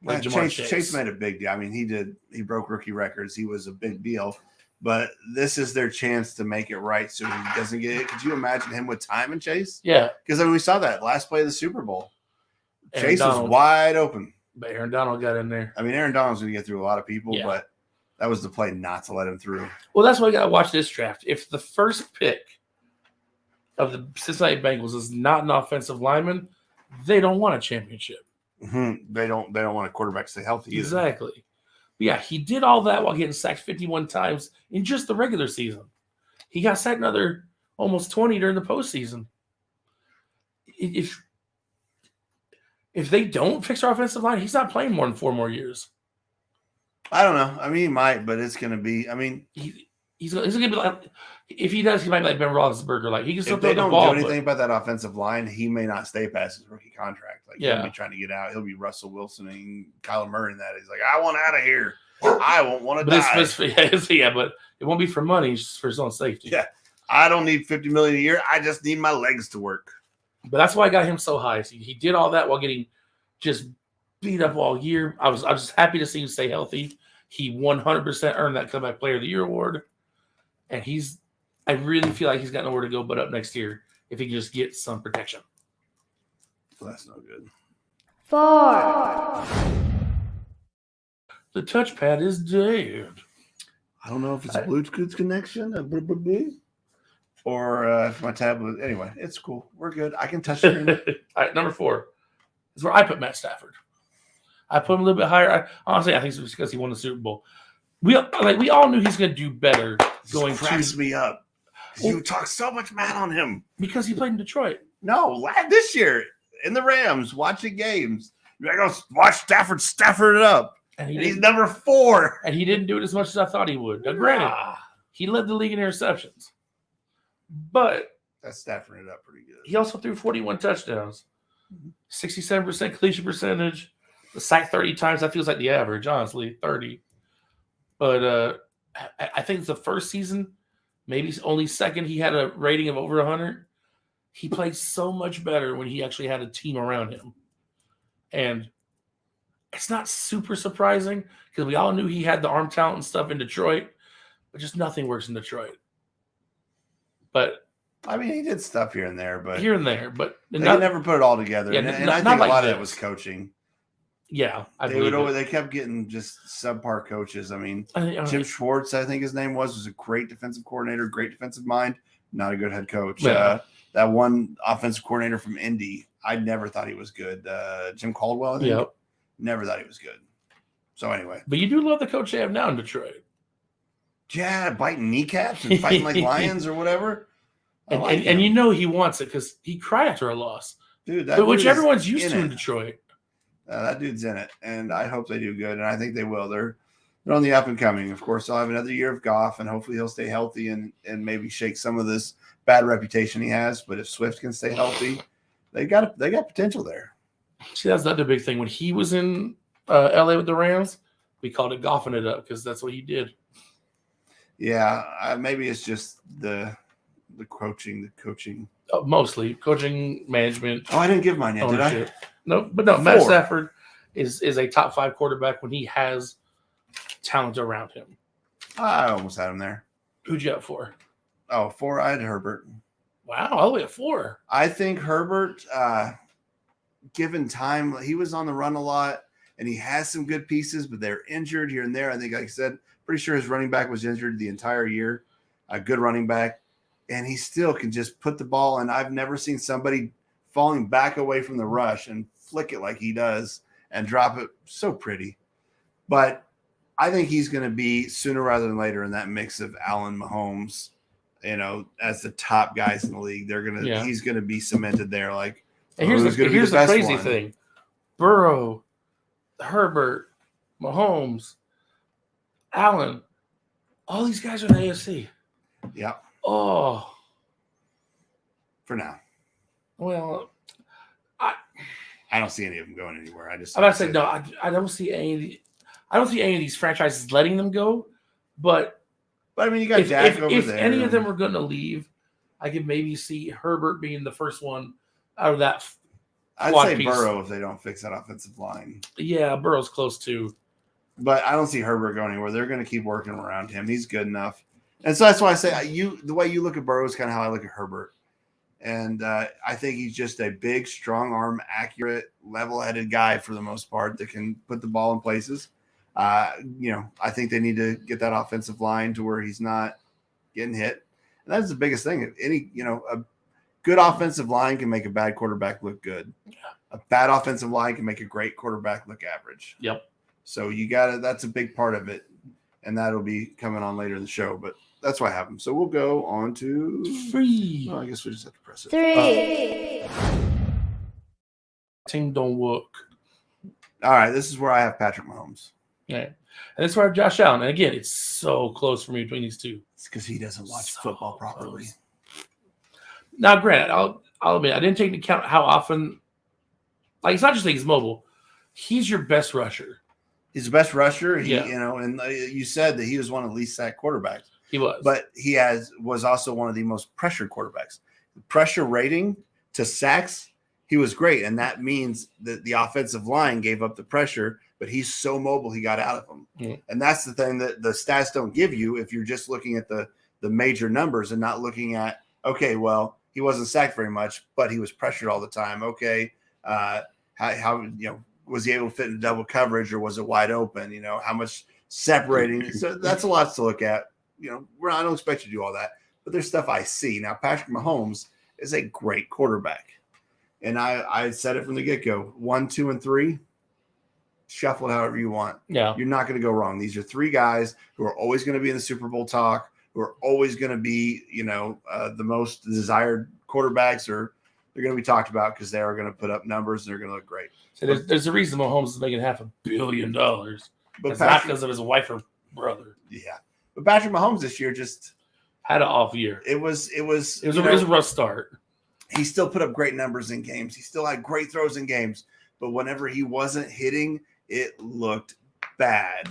Jamar Chase. Chase made a big deal. I mean, he broke rookie records. He was a big deal. But this is their chance to make it right so he doesn't get it. Could you imagine him with time and Chase? Yeah. Because we saw that last play of the Super Bowl. Aaron Chase Donald. was wide open. But Aaron Donald got in there. I mean, Aaron Donald's going to get through a lot of people, Yeah. but that was the play not to let him through. Well, that's why I got to watch this draft. If the first pick of the Cincinnati Bengals is not an offensive lineman, they don't want a championship. Mm-hmm. They don't want a quarterback to stay healthy either. Exactly. But yeah, he did all that while getting sacked 51 times in just the regular season. He got sacked another almost 20 during the postseason. If they don't fix our offensive line, he's not playing more than 4 more years. I don't know. I mean, he might, but it's going to be. I mean, he's going to be like, if he does, he might be like Ben Roethlisberger. Like he can still if throw they the don't ball. do anything about that offensive line, he may not stay past his rookie contract. Like Yeah. he'll be trying to get out. He'll be Russell Wilson and Kyler Murray. And that he's like, I want out of here. I won't want to But die. but it won't be for money. It's just for his own safety. Yeah. I don't need $50 million a year. I just need my legs to work. But that's why I got him so high. So he did all that while getting just beat up all year. I was just happy to see him stay healthy. He 100% earned that Comeback Player of the Year award. And I really feel like he's got nowhere to go but up next year if he can just get some protection. So that's no good. 4, The touchpad is dead. I don't know if it's a Bluetooth connection or if my tablet. Anyway, it's cool. We're good. I can touch it. All right, number 4 is where I put Matt Stafford. I put him a little bit higher. Honestly, I think it's because he won the Super Bowl. We all knew he's going to do better going cracks to me up. You talk so much mad on him. because he played in Detroit. No, this year in the Rams, watching games. You're like, oh, watch Stafford it up. And And he's didn't- number 4. And he didn't do it as much as I thought he would. Now, granted, Ah, he led the league in interceptions, but that's Stafford it up pretty good. he also threw 41 touchdowns, 67% completion percentage. The sack 30 times, that feels like the average, honestly, 30. But I think it's the first season, maybe only second, he had a rating of over 100. He played so much better when he actually had a team around him. And it's not super surprising because we all knew he had the arm talent and stuff in Detroit, but just nothing works in Detroit. But I mean, he did stuff here and there, but they never put it all together. Yeah, and I think a lot of that was coaching. Yeah, They kept getting just subpar coaches. I mean, Jim Schwartz, I think his name was a great defensive coordinator, great defensive mind, not a good head coach. Yeah. That one offensive coordinator from Indy, I never thought he was good. Jim Caldwell, I think. Yep. Never thought he was good. So anyway. But you do love the coach they have now in Detroit. Yeah, biting kneecaps and fighting like lions or whatever. And you know he wants it because he cried after a loss. Dude, which everyone's used to in Detroit. That dude's in it, and I hope they do good, and I think they will. They're on the up and coming. Of course, they'll have another year of Goff, and hopefully he'll stay healthy and maybe shake some of this bad reputation he has. But if Swift can stay healthy, they got potential there. See, that's not the big thing. When he was in LA with the Rams, we called it Goffing it up because that's what he did. Yeah, maybe it's just the coaching. Mostly coaching, management. Oh, I didn't give mine yet, ownership. did I? No, but no. Matt Stafford is a top 5 quarterback when he has talent around him. I almost had him there. Who'd you have for? Oh, 4. I had Herbert. Wow, all the way at 4. I think Herbert, given time, he was on the run a lot, and he has some good pieces, but they're injured here and there. I think, like I said, pretty sure his running back was injured the entire year. A good running back. And he still can just put the ball, and I've never seen somebody falling back away from the rush and flick it like he does and drop it so pretty. But I think he's going to be sooner rather than later in that mix of Allen, Mahomes, as the top guys in the league. He's going to be cemented there. Like, and here's the crazy thing: Burrow, Herbert, Mahomes, Allen, all these guys are in the AFC. Yeah. Oh, for now. Well, I don't see any of them going anywhere. I don't see any. I don't see any of these franchises letting them go. But I mean, you got Dak over there. If any of them were going to leave, I could maybe see Herbert being the first one out of that. I'd say piece. Burrow if they don't fix that offensive line. Yeah, Burrow's close too. But I don't see Herbert going anywhere. They're going to keep working around him. He's good enough. And so that's why I say the way you look at Burrow is kind of how I look at Herbert. And I think he's just a big, strong arm, accurate, level-headed guy for the most part that can put the ball in places. I think they need to get that offensive line to where he's not getting hit. And that's the biggest thing. A good offensive line can make a bad quarterback look good. A bad offensive line can make a great quarterback look average. Yep. So that's a big part of it. And that'll be coming on later in the show. But that's why I have them. So we'll go on to 3. Oh, I guess we just have to press it. 3. Team don't work. All right, this is where I have Patrick Mahomes. Yeah, and this is where I have Josh Allen. And again, it's so close for me between these two. It's because he doesn't watch football properly. Close. Now, granted, I'll admit I didn't take into account how often. Like, it's not just that he's mobile; he's your best rusher. He's the best rusher. And you said that he was one of the least sacked quarterbacks. He was. But he was also one of the most pressured quarterbacks. The pressure rating to sacks, he was great. And that means that the offensive line gave up the pressure, but he's so mobile he got out of them. Mm-hmm. And that's the thing that the stats don't give you if you're just looking at the major numbers and not looking at, okay, well, he wasn't sacked very much, but he was pressured all the time. Okay, how was he able to fit in double coverage or was it wide open? How much separating? So that's a lot to look at. I don't expect you to do all that, but there's stuff I see. Now, Patrick Mahomes is a great quarterback. And I said it from the get-go. 1, 2, and 3, shuffle it however you want. Yeah. You're not going to go wrong. These are 3 guys who are always going to be in the Super Bowl talk, who are always going to be, the most desired quarterbacks, or they're going to be talked about because they are going to put up numbers and they're going to look great. So there's a reason Mahomes is making $500 million. But it's not because of his wife or brother. Yeah. But Patrick Mahomes this year just had an off year. It was a rough start. He still put up great numbers in games. He still had great throws in games. But whenever he wasn't hitting, it looked bad.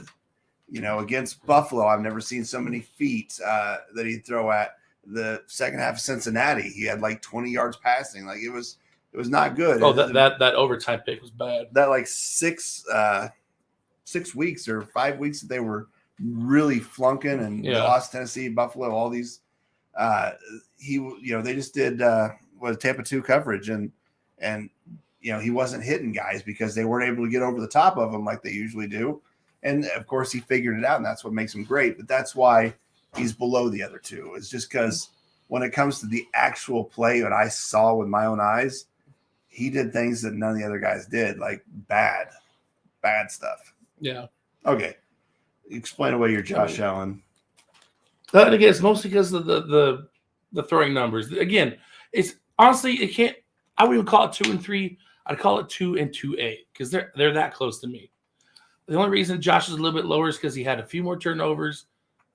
Against Buffalo, I've never seen so many feet that he'd throw at. The second half of Cincinnati, he had like 20 yards passing. Like it was not good. Oh, that overtime pick was bad. That like 6 weeks or 5 weeks that they were really flunking and they lost Tennessee, Buffalo, all these. They just did Tampa 2 coverage and he wasn't hitting guys because they weren't able to get over the top of him like they usually do. And of course he figured it out, and that's what makes him great. But that's why he's below the other two. It's just because when it comes to the actual play that I saw with my own eyes, he did things that none of the other guys did, like bad stuff. Yeah. Okay. Explain away your Josh Allen. And again, it's mostly because of the throwing numbers. Again, it's honestly, it can't. I wouldn't even call it 2 and 3. I'd call it 2 and 2A because they're that close to me. The only reason Josh is a little bit lower is because he had a few more turnovers,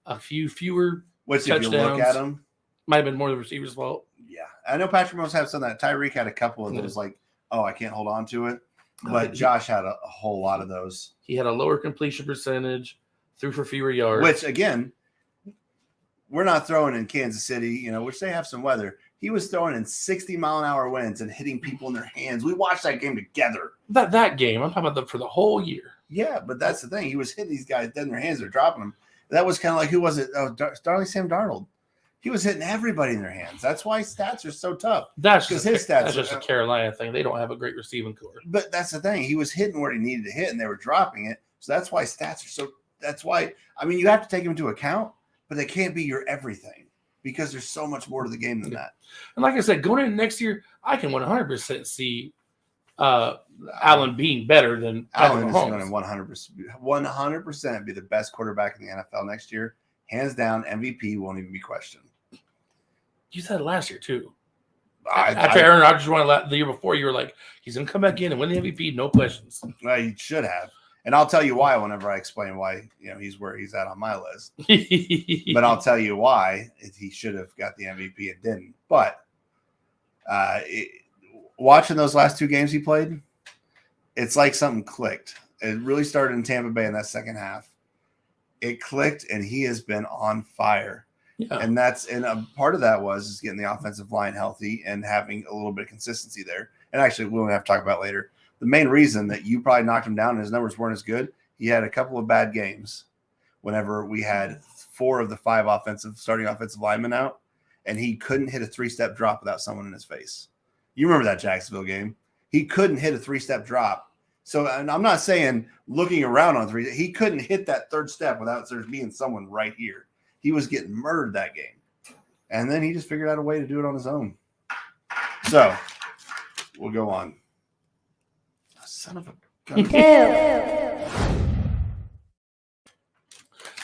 a few fewer touchdowns. If you look at him, might have been more the receiver's fault. Yeah, I know Patrick Mahomes had some of that. Tyreek had a couple of those, like, I can't hold on to it. But Josh had a whole lot of those. He had a lower completion percentage, threw for fewer yards. Which, again, we're not throwing in Kansas City, which they have some weather. He was throwing in 60-mile-an-hour winds and hitting people in their hands. We watched that game together. That game, I'm talking about for the whole year. Yeah, but that's the thing. He was hitting these guys dead in their hands. They're dropping them. That was kind of like, who was it? Oh, Sam Darnold. He was hitting everybody in their hands. That's why stats are so tough. That's just his stats. That's just a Carolina thing. They don't have a great receiving core. But that's the thing. He was hitting where he needed to hit, and they were dropping it. So that's why stats are so. That's why. I mean, you have to take them into account, but they can't be your everything because there's so much more to the game than that. And like I said, going into next year, I can 100% see Allen being better than Allen is going to 100% be the best quarterback in the NFL next year. Hands down, MVP won't even be questioned. You said it last year too. After Aaron Rodgers won the year before, you were like, he's going to come back in and win the MVP, no questions. Well, he should have. And I'll tell you why whenever I explain why he's where he's at on my list. But I'll tell you why he should have got the MVP and didn't. But watching those last 2 games he played, it's like something clicked. It really started in Tampa Bay in that second half. It clicked, and he has been on fire. Yeah. And a part of that was getting the offensive line healthy and having a little bit of consistency there. And actually, we'll have to talk about later. The main reason that you probably knocked him down and his numbers weren't as good, he had a couple of bad games whenever we had 4 of the 5 starting offensive linemen out, and he couldn't hit a 3-step drop without someone in his face. You remember that Jacksonville game? He couldn't hit a 3-step drop. So, and I'm not saying looking around on 3. He couldn't hit that 3rd step without there being someone right here. He was getting murdered that game. And then he just figured out a way to do it on his own. So, we'll go on. Son of a gun.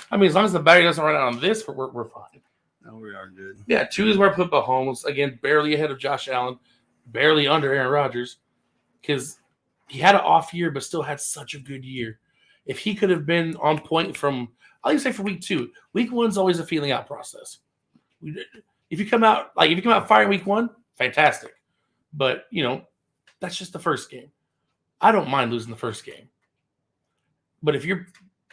I mean, as long as the battery doesn't run out on this, we're fine. No, we are good. Yeah, 2 is where I put Mahomes. Again, barely ahead of Josh Allen, barely under Aaron Rodgers, because he had an off year, but still had such a good year. If he could have been on point from, I'll even say for week 2. Week 1's always a feeling out process. If you come out firing week 1, fantastic. But that's just the first game. I don't mind losing the first game. But if you're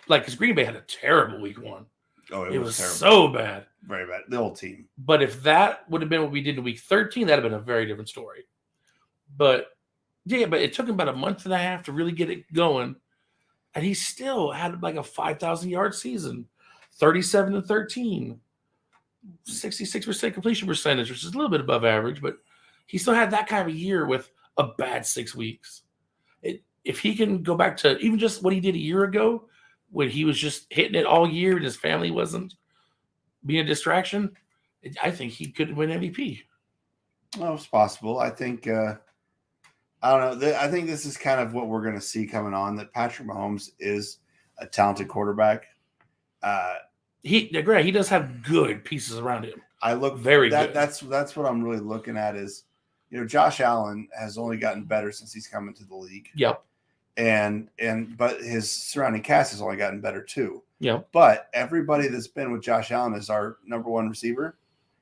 because Green Bay had a terrible week 1. Oh, it was terrible. So bad. Very bad. The whole team. But if that would have been what we did in week 13, that would have been a very different story. But it took him about a month and a half to really get it going. And he still had like a 5,000-yard season, 37-13, 66% completion percentage, which is a little bit above average, but he still had that kind of a year with a bad 6 weeks. If he can go back to even just what he did a year ago, when he was just hitting it all year and his family wasn't being a distraction, I think he could win MVP. Well, it's possible. I think, I don't know. I think this is kind of what we're going to see coming on, that Patrick Mahomes is a talented quarterback. He does have good pieces around him. I look very good. That's what I'm really looking at is, Josh Allen has only gotten better since he's come into the league. Yep. But his surrounding cast has only gotten better too. Yeah. But everybody that's been with Josh Allen as our number 1 receiver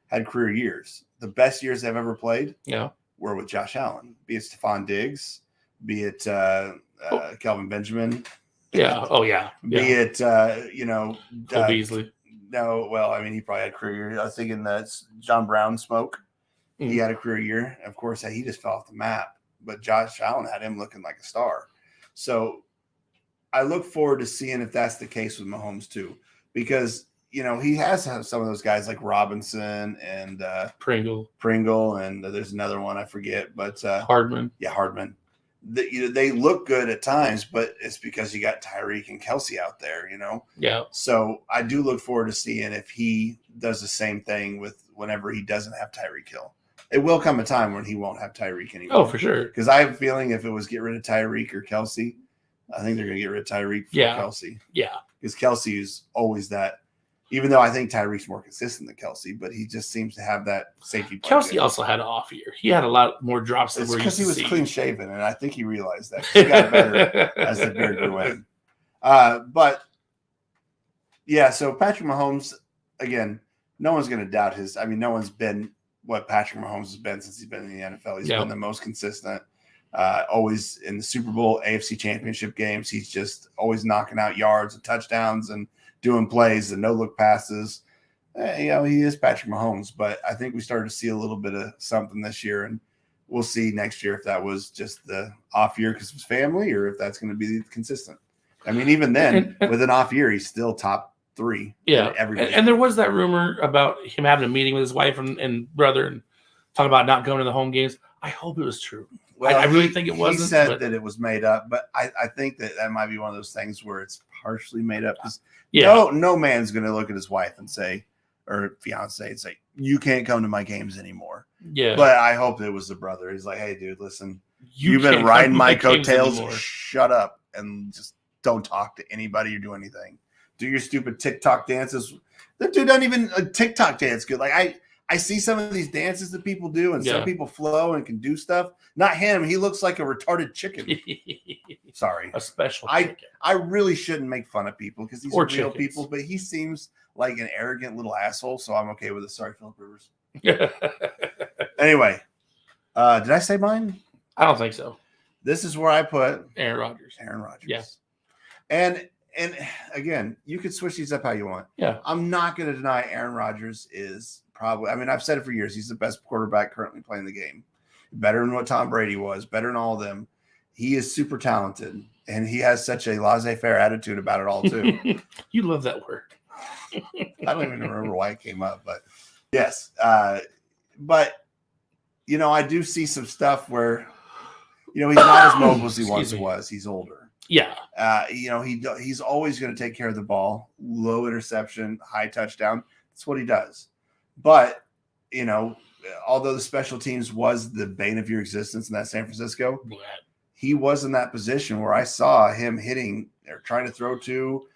had career years. The best years they've ever played were with Josh Allen. Be it Stephon Diggs, be it Kelvin Benjamin. Yeah. Oh, yeah. Be Yeah. it, Cole Beasley. no, well, I mean, he probably had a career year. I was thinking that's John Brown smoke. He Mm. had a career year. Of course, he just fell off the map. But Josh Allen had him looking like a star. So I look forward to seeing if that's the case with Mahomes too, because he has had some of those guys like Robinson and Pringle, and there's another one I forget, but Hardman. Yeah, Hardman. They look good at times, but it's because you got Tyreek and Kelsey out there, Yeah. So I do look forward to seeing if he does the same thing with whenever he doesn't have Tyreek Hill. It will come a time when he won't have Tyreek anymore. Oh, for sure. Because I have a feeling if it was get rid of Tyreek or Kelsey, I think they're going to get rid of Tyreek for Kelsey. Yeah. Because Kelsey is always that. Even though I think Tyreek's more consistent than Kelsey, but he just seems to have that safety. Kelsey also had an off year. He had a lot more drops than we're used to because he was seeing. clean shaven, and I think he realized that. He got better as the beard grew in. But yeah, so Patrick Mahomes, again, no one's going to doubt his. I mean, no one's been what Patrick Mahomes has been since he's been in the NFL. He's been the most consistent. Always in the Super Bowl, AFC Championship games. He's just always knocking out yards and touchdowns and doing plays and no-look passes. He is Patrick Mahomes, but I think we started to see a little bit of something this year, and we'll see next year if that was just the off year because of his family or if that's going to be consistent. I mean, even then, with an off year, he's still top 3. Yeah, and there was that rumor about him having a meeting with his wife and brother and talking about not going to the home games. I hope it was true. Well, I really think it wasn't. He said that it was made up, but I think that might be one of those things where it's partially made up. No man's going to look at his wife and say, or fiance, and say, "You can't come to my games anymore." Yeah, but I hope it was the brother. He's like, "Hey, dude, listen, you've been riding my coattails. Shut up and just don't talk to anybody or do anything. Do your stupid TikTok dances." That dude doesn't even a TikTok dance good. Like I see some of these dances that people do, and some people flow and can do stuff. Not him. He looks like a retarded chicken. Sorry. A special chicken. I really shouldn't make fun of people because these are real chickens. people, but he seems like an arrogant little asshole, so I'm okay with it. Sorry, Philip Rivers. Anyway, did I say mine? I don't think so. This is where I put Aaron Rodgers. Yeah. And again, you could switch these up how you want. Yeah. I'm not going to deny Aaron Rodgers is probably, I mean, I've said it for years. He's the best quarterback currently playing the game. Better than what Tom Brady was, better than all of them. He is super talented, and he has such a laissez-faire attitude about it all, too. You love that word. I don't even remember why it came up, but yes. But, I do see some stuff where, he's not as mobile as he once was. He's older. Yeah. He's always going to take care of the ball, low interception, high touchdown. That's what he does. But, although the special teams was the bane of your existence in that San Francisco, he was in that position where I saw him hitting or trying to throw to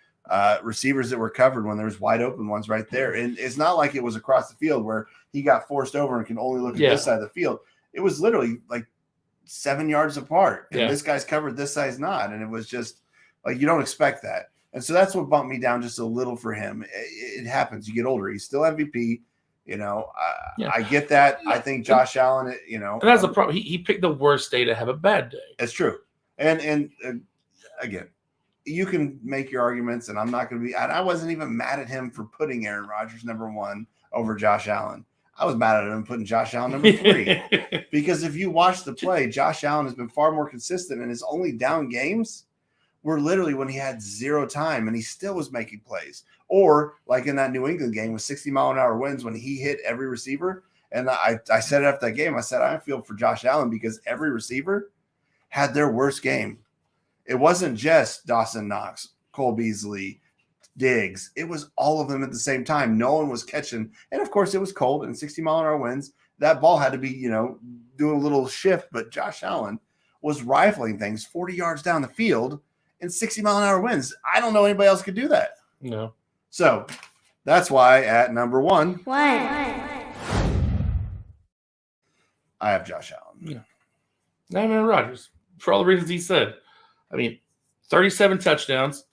receivers that were covered when there was wide open ones right there. And it's not like it was across the field where he got forced over and can only look at this side of the field. It was literally like 7 yards apart. And this guy's covered, this side's not. And it was just like, you don't expect that. And so that's what bumped me down just a little for him. It happens. You get older. He's still MVP. I get that. I think Josh Allen, and that's the problem. He picked the worst day to have a bad day. It's true. And again, you can make your arguments, and I'm not going to be. And I wasn't even mad at him for putting Aaron Rodgers #1 over Josh Allen. I was mad at him putting Josh Allen #3 because if you watch the play, Josh Allen has been far more consistent, and his only down games were literally when he had zero time, and he still was making plays. Or like in that New England game with 60-mile-an-hour winds when he hit every receiver. And I said it after that game. I said, I feel for Josh Allen because every receiver had their worst game. It wasn't just Dawson Knox, Cole Beasley, Diggs. It was all of them at the same time. No one was catching. And, of course, it was cold and 60-mile-an-hour winds. That ball had to be, doing a little shift. But Josh Allen was rifling things 40 yards down the field in 60-mile-an-hour winds. I don't know anybody else could do that. No. So that's why at #1, I have Josh Allen. Yeah. Aaron Rodgers, for all the reasons he said. I mean, 37 touchdowns.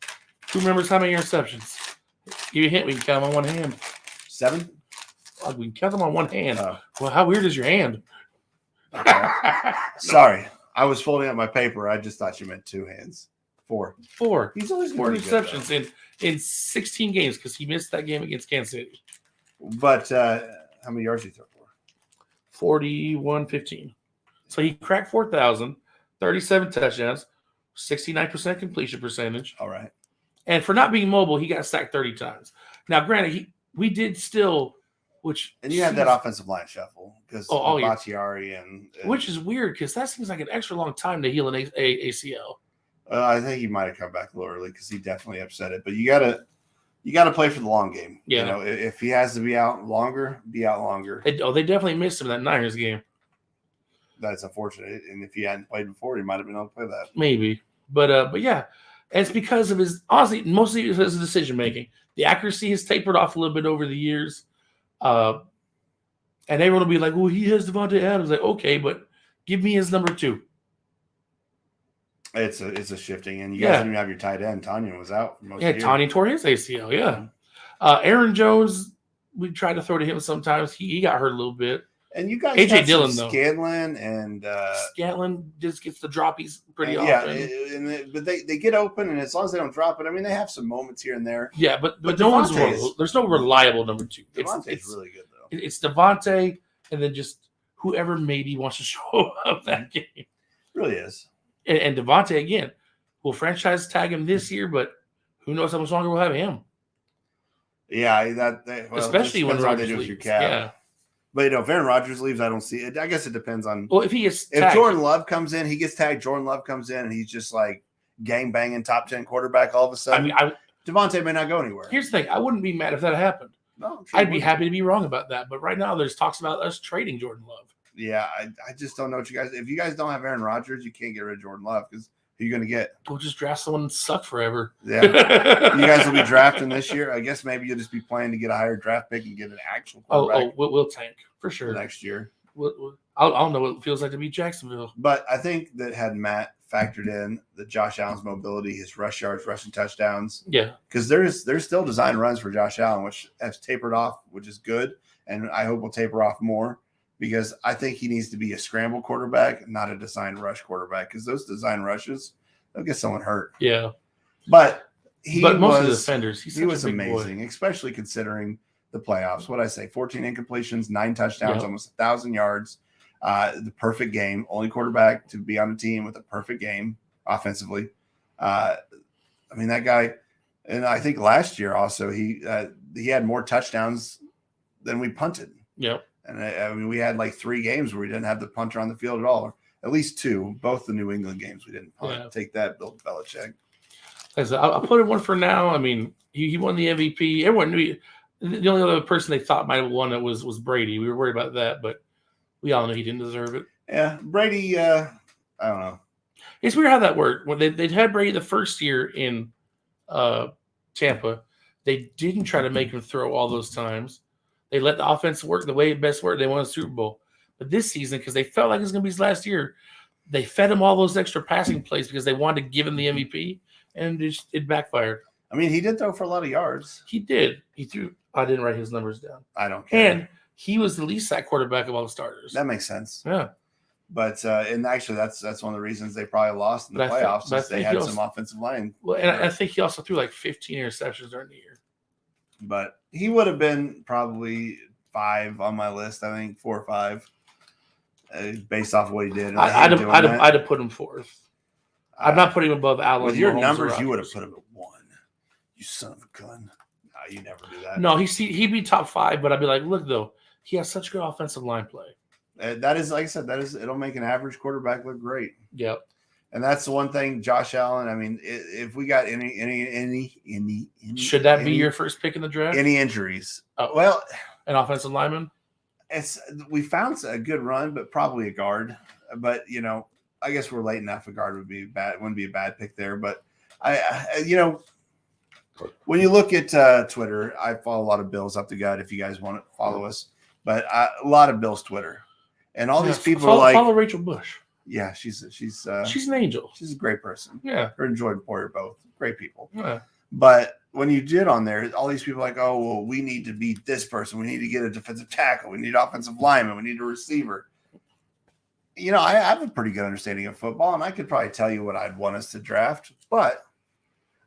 Who remembers how many interceptions? Give you a hint, we can count them on one hand. 7? Oh, we can count them on one hand. Well, how weird is your hand? Okay. Sorry. I was folding up my paper. I just thought you meant 2 hands. 4. He's always been 4 pretty good, interceptions in 16 games because he missed that game against Kansas City. But how many yards did he throw for? 41-15. So he cracked 4,000, 37 touchdowns, 69% completion percentage. All right. And for not being mobile, he got sacked 30 times. Now, granted, we did still, and you had that offensive line shuffle because Bakhtiari and which is weird because that seems like an extra long time to heal an ACL. I think he might have come back a little early because he definitely upset it. But you gotta play for the long game. Yeah. You know, if he has to be out longer, be out longer. They definitely missed him in that Niners game. That's unfortunate. And if he hadn't played before, he might have been able to play that. Maybe. But yeah. And it's because of his, honestly, mostly his decision making. The accuracy has tapered off a little bit over the years. And everyone will be like, well, he has Devontae Adams. Like, okay, but give me his number 2. It's a shifting. And you guys didn't even have your tight end. Tanya was out for most of the year. Tanya tore his ACL, yeah. Aaron Jones, we tried to throw to him sometimes. He got hurt a little bit. And you guys AJ Dillon, though. Scanlon and Scanlon just gets the droppies pretty often. But they get open, and as long as they don't drop it, I mean, they have some moments here and there. Yeah, but no one's there's no reliable number 2. Devontae's really good though. It's Devontae, and then just whoever maybe wants to show up that game. It really is. And Devontae again, we'll franchise tag him this year, but who knows how much longer we'll have him? Yeah, especially when Rodgers leaves. Your cap. Yeah. But if Aaron Rodgers leaves, I don't see it. I guess it depends on. Well, if he gets tagged, if Jordan Love comes in, he gets tagged. Jordan Love comes in, and he's just like gang banging top 10 quarterback all of a sudden. I mean, Devontae may not go anywhere. Here's the thing: I wouldn't be mad if that happened. No, sure I'd be happy to be wrong about that. But right now, there's talks about us trading Jordan Love. Yeah, I just don't know what you guys. If you guys don't have Aaron Rodgers, you can't get rid of Jordan Love because who are you going to get? We'll just draft someone and suck forever. Yeah, you guys will be drafting this year. I guess maybe you'll just be planning to get a higher draft pick and get an actual quarterback. We'll tank for sure next year. I'll know what it feels like to be Jacksonville. But I think that had Matt factored in the Josh Allen's mobility, his rush yards, rushing touchdowns. Yeah, because there's still design runs for Josh Allen, which has tapered off, which is good, and I hope will taper off more. Because I think he needs to be a scramble quarterback, not a design rush quarterback. Because those design rushes, they'll get someone hurt. Yeah, but most of the defenders, he was amazing, especially considering the playoffs. What I say, 14 incompletions, 9 touchdowns, almost 1,000 yards. The perfect game, only quarterback to be on a team with a perfect game offensively. I mean, that guy, and I think last year also he had more touchdowns than we punted. Yep. And I mean, we had like 3 games where we didn't have the punter on the field at all. Or at least 2, both the New England games we didn't punt. Yeah. Take that, Bill Belichick. I'll put in one for now. I mean, he won the MVP. Everyone knew the only other person they thought might have won it was Brady. We were worried about that, but we all knew he didn't deserve it. Yeah, Brady. I don't know. It's weird how that worked. When they'd had Brady the first year in Tampa, they didn't try to make him throw all those times. They let the offense work the way it best worked. They won a Super Bowl. But this season, because they felt like it was going to be his last year, they fed him all those extra passing plays because they wanted to give him the MVP, and it backfired. I mean, he did throw for a lot of yards. He did. He threw. I didn't write his numbers down. I don't care. And he was the least sacked quarterback of all the starters. That makes sense. Yeah. But and actually, that's one of the reasons they probably lost in the playoffs since they had some offensive line. Well, and I think he also threw like 15 interceptions during the year. But he would have been probably 5 on my list. I think 4 or 5, based off of what he did. I'd have put him 4th. I'm not putting him above Allen. With your numbers, you would have put him at 1. You son of a gun! No, you never do that. No, he'd be top 5, but I'd be like, look though, he has such good offensive line play. That is, like I said, it'll make an average quarterback look great. Yep. And that's the one thing, Josh Allen. I mean, if we got any should that be your first pick in the draft? Any injuries? Oh, well, an offensive lineman. We found a good run, but probably a guard. But I guess we're late enough. A guard would be bad. Wouldn't be a bad pick there. But when you look at Twitter, I follow a lot of Bills up the gut. If you guys want to follow us, but a lot of Bills Twitter, and all these people are like follow Rachel Bush. Yeah, she's an angel. She's a great person. Yeah, her and Jordan Poyer both great people. Yeah, but when you did on there, all these people are like, oh well, we need to beat this person. We need to get a defensive tackle. We need offensive lineman. We need a receiver. I have a pretty good understanding of football, and I could probably tell you what I'd want us to draft, but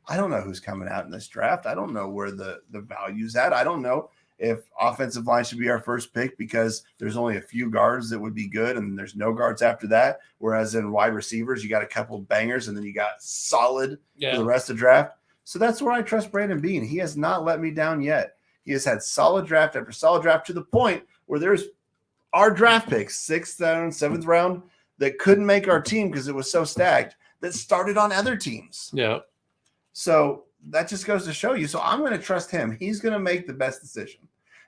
I don't know who's coming out in this draft. I don't know where the value's at. I don't know if offensive line should be our first pick because there's only a few guards that would be good, and there's no guards after that. Whereas in wide receivers, you got a couple of bangers, and then you got solid for the rest of the draft. So that's where I trust Brandon Beane. He has not let me down yet. He has had solid draft after solid draft to the point where there's our draft picks, 6th round, 7th round, that couldn't make our team because it was so stacked that started on other teams. Yeah. So that just goes to show you. So I'm going to trust him. He's going to make the best decision.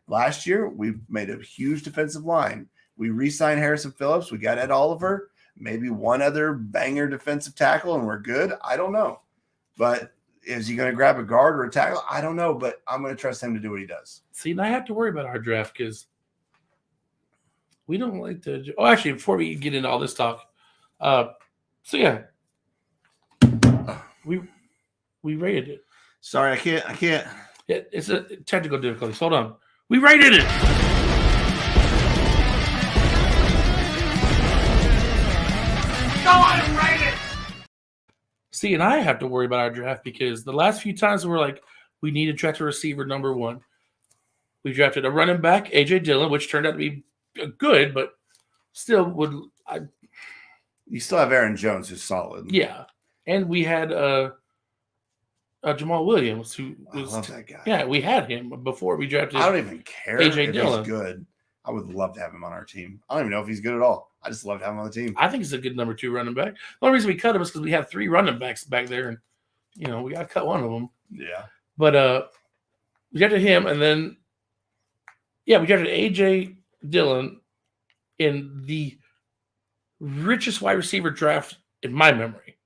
Last year, we made a huge defensive line. We re-signed Harrison Phillips. We got Ed Oliver, maybe one other banger defensive tackle, and we're good. I don't know. But is he going to grab a guard or a tackle? I don't know, but I'm going to trust him to do what he does. See, and I have to worry about our draft because we don't like to. Oh, actually, before we get into all this talk, we rated it. Sorry, I can't. It's a technical difficulty. Hold on. We rated it. See, and I have to worry about our draft because the last few times we're like, we need to draft a receiver number 1. We drafted a running back, A.J. Dillon, which turned out to be good, but still would. You still have Aaron Jones, who's solid. Yeah, and we had Jamal Williams, who was. I love that guy. Yeah, we had him before we drafted. I don't even care A.J. if Dillon. he's good. I would love to have him on our team. I don't even know if he's good at all. I just love to have him on the team. I think he's a good number 2 running back. The only reason we cut him is because we had 3 running backs back there, and we got to cut one of them. Yeah. But we drafted him, and then we drafted A.J. Dillon in the richest wide receiver draft in my memory.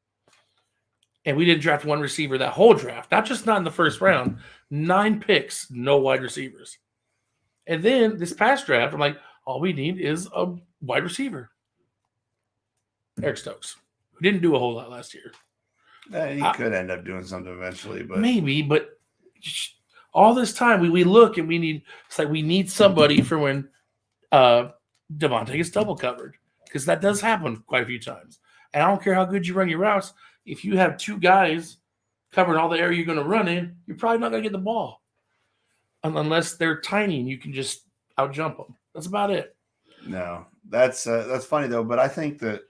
And we didn't draft one receiver that whole draft, not in the first round. 9 picks, no wide receivers. And then this past draft, I'm like, all we need is a wide receiver. Eric Stokes, who didn't do a whole lot last year. He could end up doing something eventually, but maybe. But all this time, we look and we need somebody for when Devontae gets double covered, because that does happen quite a few times. And I don't care how good you run your routes. If you have 2 guys covering all the area you're going to run in, you're probably not going to get the ball. Unless they're tiny and you can just out-jump them. That's about it. No, that's funny, though. But I think that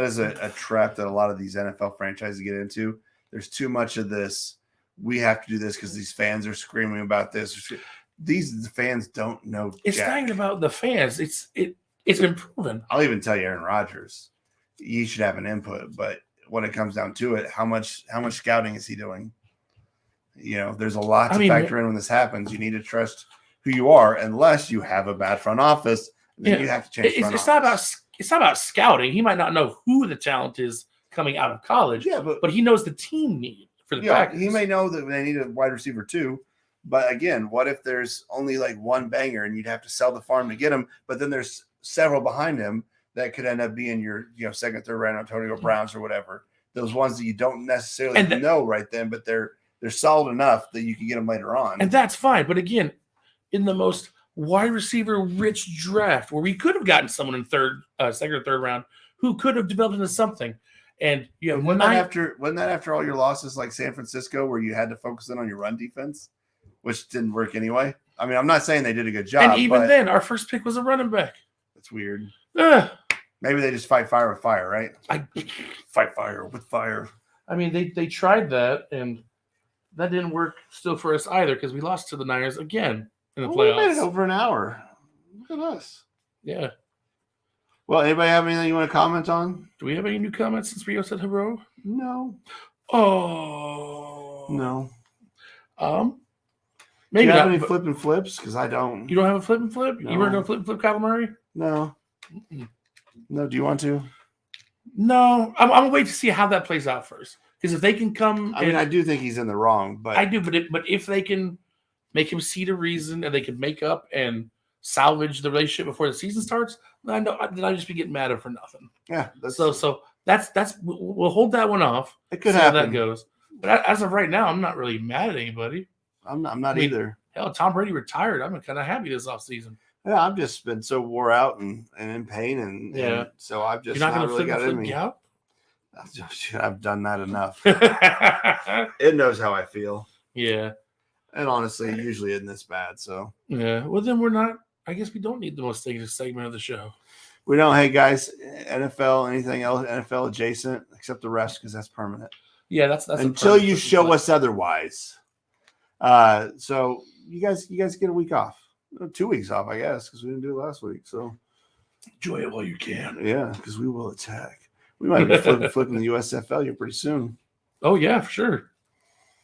is a trap that a lot of these NFL franchises get into. There's too much of this. We have to do this because these fans are screaming about this. These fans don't know. It's jack. not even about the fans. It's been proven. I'll even tell you, Aaron Rodgers, he should have an input. But when it comes down to it, how much scouting is he doing? There's a lot to factor in when this happens. You need to trust who you are, unless you have a bad front office. Then you have to change. It's not about scouting. He might not know who the talent is coming out of college. Yeah, but he knows the team need for the Packers. He may know that they need a wide receiver too. But again, what if there's only like one banger and you'd have to sell the farm to get him? But then there's several behind him that could end up being your 2nd, 3rd round Antonio Browns or whatever. Those ones that you don't necessarily know right then, but they're solid enough that you can get them later on. And that's fine. But again, in the most wide receiver rich draft where we could have gotten someone in 2nd or 3rd round who could have developed into something. And wasn't that after all your losses like San Francisco where you had to focus in on your run defense, which didn't work anyway? I mean, I'm not saying they did a good job. And even then, our first pick was a running back. That's weird. Ugh. Maybe they just fight fire with fire, right? Fight fire with fire. I mean, they tried that, and that didn't work still for us either because we lost to the Niners again in the playoffs. We made it over an hour. Look at us. Yeah. Well, anybody have anything you want to comment on? Do we have any new comments since Rio said hello? No. Oh. No. Maybe do you have not, any Flippin Flips? Because I don't. You don't have a Flippin Flip? No. You weren't going to Flippin Flip Kyler Murray? No. No. Do you want to? No. I'm going to wait to see how that plays out first. Because if they can come. I mean, I do think he's in the wrong, but. I do, but if they can make him see the reason and they can make up and salvage the relationship before the season starts, then I just be getting mad at him for nothing. Yeah. So that's we'll hold that one off. It could see how happen. that goes. But as of right now, I'm not really mad at anybody. I'm not either. Hell, Tom Brady retired. I'm kind of happy this offseason. Yeah, I've just been so wore out and in pain, and so I've just You're not not going to really got it in me. gout? I've done that enough. It knows how I feel. Yeah. And honestly, it usually isn't this bad. So Yeah. Well, then we're not. I guess we don't need the most dangerous segment of the show. we don't. Hey guys, NFL, anything else NFL adjacent except the rest because that's permanent. Yeah, that's until you show us otherwise. So you guys get a week off, 2 weeks off, I guess, because we didn't do it last week. So enjoy it while you can. Yeah, because we will attack. We might be flipping the USFL here pretty soon. Oh yeah, for sure.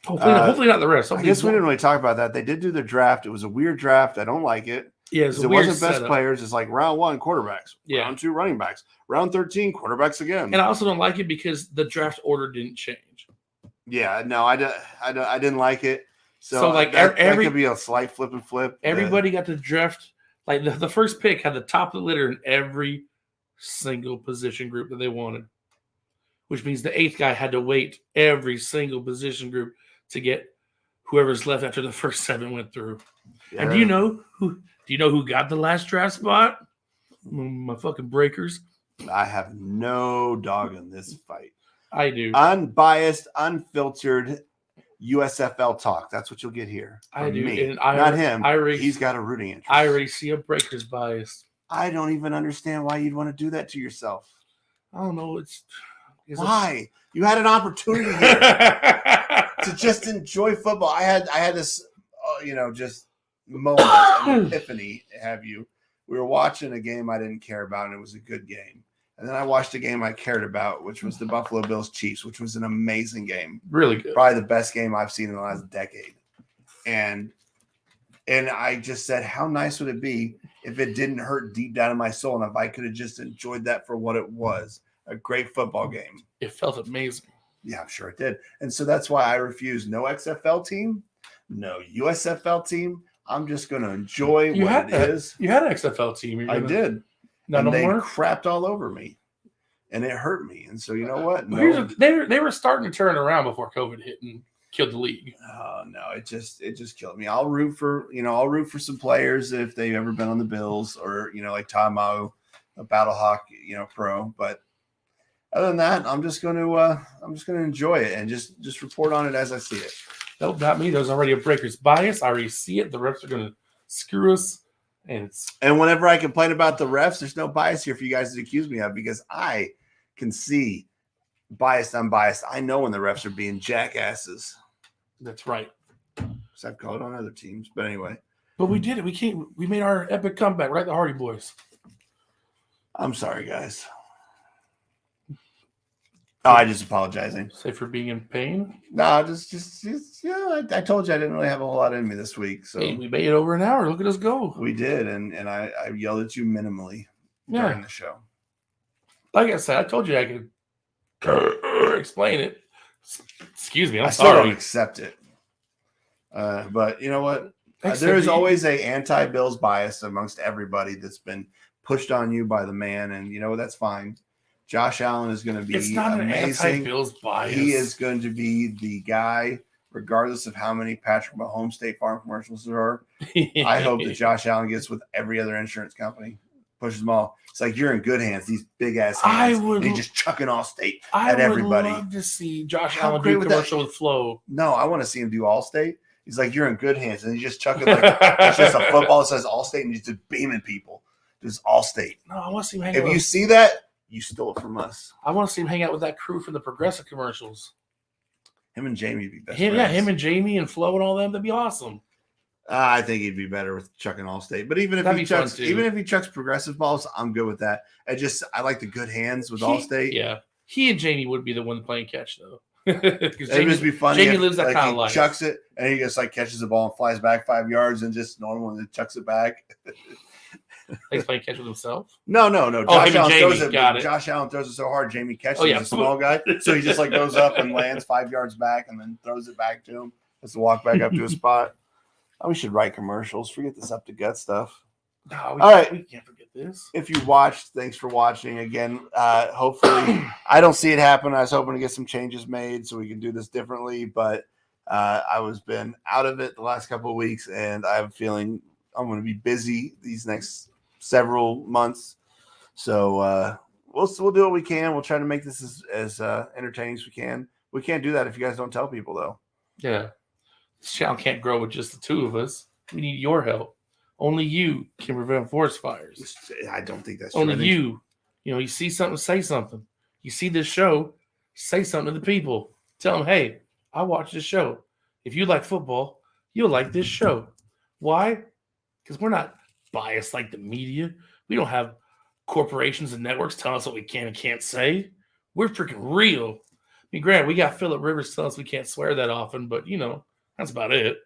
Hopefully not the rest. I guess we didn't really talk about that. They did do their draft. It was a weird draft. I don't like it. Yeah, it wasn't best players. It's like round 1 quarterbacks, round 2 running backs, round 13 quarterbacks again. And I also don't like it because the draft order didn't change. Yeah, no, I didn't like it. So like that could be a slight flip and flip. Everybody got to draft. Like the first pick had the top of the litter in every single position group that they wanted, which means the 8th guy had to wait every single position group to get whoever's left after the first 7 went through. Yeah. And do you know who got the last draft spot? My fucking Breakers. I have no dog in this fight. I do. Unbiased, unfiltered USFL talk. That's what you'll get here. I do. Me. And not him. He's got a rooting interest. I already see a Breakers bias. I don't even understand why you'd want to do that to yourself. I don't know. Why? You had an opportunity here to just enjoy football. I had this, just moment, an epiphany. Have you? We were watching a game I didn't care about, and it was a good game. And then I watched a game I cared about, which was the Buffalo Bills Chiefs, which was an amazing game. Really good. Probably the best game I've seen in the last decade. And I just said, how nice would it be if it didn't hurt deep down in my soul and if I could have just enjoyed that for what it was, a great football game. It felt amazing. Yeah, I'm sure it did. And so that's why I refuse no XFL team, no USFL team. I'm just going to enjoy what it is. You had an XFL team. I did. No they more? crapped all over me, and it hurt me. And so you know what? They were starting to turn around before COVID hit and killed the league. Oh no, it just killed me. I'll root for some players if they've ever been on the Bills or like Tamau, a Battlehawk, pro. But other than that, I'm just going to enjoy it and just report on it as I see it. Nope, not me. There's already a Breakers bias. I already see it. The refs are going to screw us. And whenever I complain about the refs, there's no bias here for you guys to accuse me of because I can see biased, unbiased. I know when the refs are being jackasses. That's right. So I've called it on other teams, but anyway. But we did it. We made our epic comeback, right? The Hardy Boys. I'm sorry, guys. Oh, I just apologizing. Say for being in pain? No, just I told you I didn't really have a whole lot in me this week. So hey, we made it over an hour. Look at us go. We did, and I yelled at you minimally during the show. Like I said, I told you I could explain it. Excuse me, I'm still sorry. Don't accept it. But you know what? There is always a anti-Bills bias amongst everybody that's been pushed on you by the man, and that's fine. Josh Allen is going to be it's not amazing. An anti-Bills bias. He is going to be the guy, regardless of how many Patrick Mahomes State Farm commercials there are. I hope that Josh Allen gets with every other insurance company, pushes them all. It's like you're in good hands. These big ass hands. And he's just chucking Allstate at everybody. I would love to see Josh Allen do a commercial with Flo. No, I want to see him do Allstate. He's like, you're in good hands, and he's just chucking it's just a football that says Allstate, and he's just beaming people. Just Allstate. No, I want to see him hang out. If you see that, you stole it from us. I want to see him hang out with that crew from the Progressive commercials. Him and Jamie would be best friends. Yeah, him and Jamie and Flo and all them. That'd be awesome. I think he'd be better with chucking Allstate. But even if he chucks Progressive balls, I'm good with that. I like the good hands with Allstate. Yeah, he and Jamie would be the one playing catch though. It would just be funny. Jamie lives that kind of life. He chucks it and he just catches the ball and flies back 5 yards and just normal and then chucks it back. He's playing catch with himself? No. Josh Allen throws it. Got it. Josh Allen throws it so hard, Jamie catches it. He's a small guy. So he just goes up and lands 5 yards back and then throws it back to him. Has to walk back up to his spot. We should write commercials. Forget this up to gut stuff. No, all right. We can't forget this. If you watched, thanks for watching. Again, hopefully, I don't see it happen. I was hoping to get some changes made so we can do this differently, but I was been out of it the last couple of weeks, and I have a feeling going to be busy these next several months. So we'll do what we can. We'll try to make this as entertaining as we can. We can't do that if you guys don't tell people, though. Yeah. This channel can't grow with just the two of us. We need your help. Only you can prevent forest fires. I don't think that's true. Only you. You see something, say something. You see this show, say something to the people. Tell them, hey, I watch this show. If you like football, you'll like this show. Why? Because we're not biased like the media. We don't have corporations and networks telling us what we can and can't say. We're freaking real. I mean, granted, we got Phillip Rivers telling us we can't swear that often, but, that's about it. A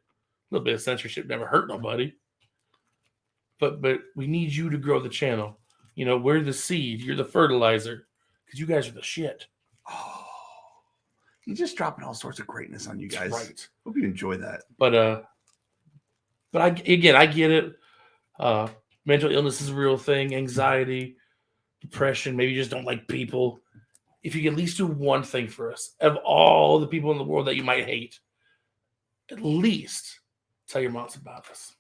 little bit of censorship never hurt nobody. But we need you to grow the channel. We're the seed. You're the fertilizer. Because you guys are the shit. Oh, he's just dropping all sorts of greatness on you guys. That's right. Hope you enjoy that. But I get it. Mental illness is a real thing. Anxiety, depression. Maybe you just don't like people. If you can at least do one thing for us, of all the people in the world that you might hate, at least tell your moms about us.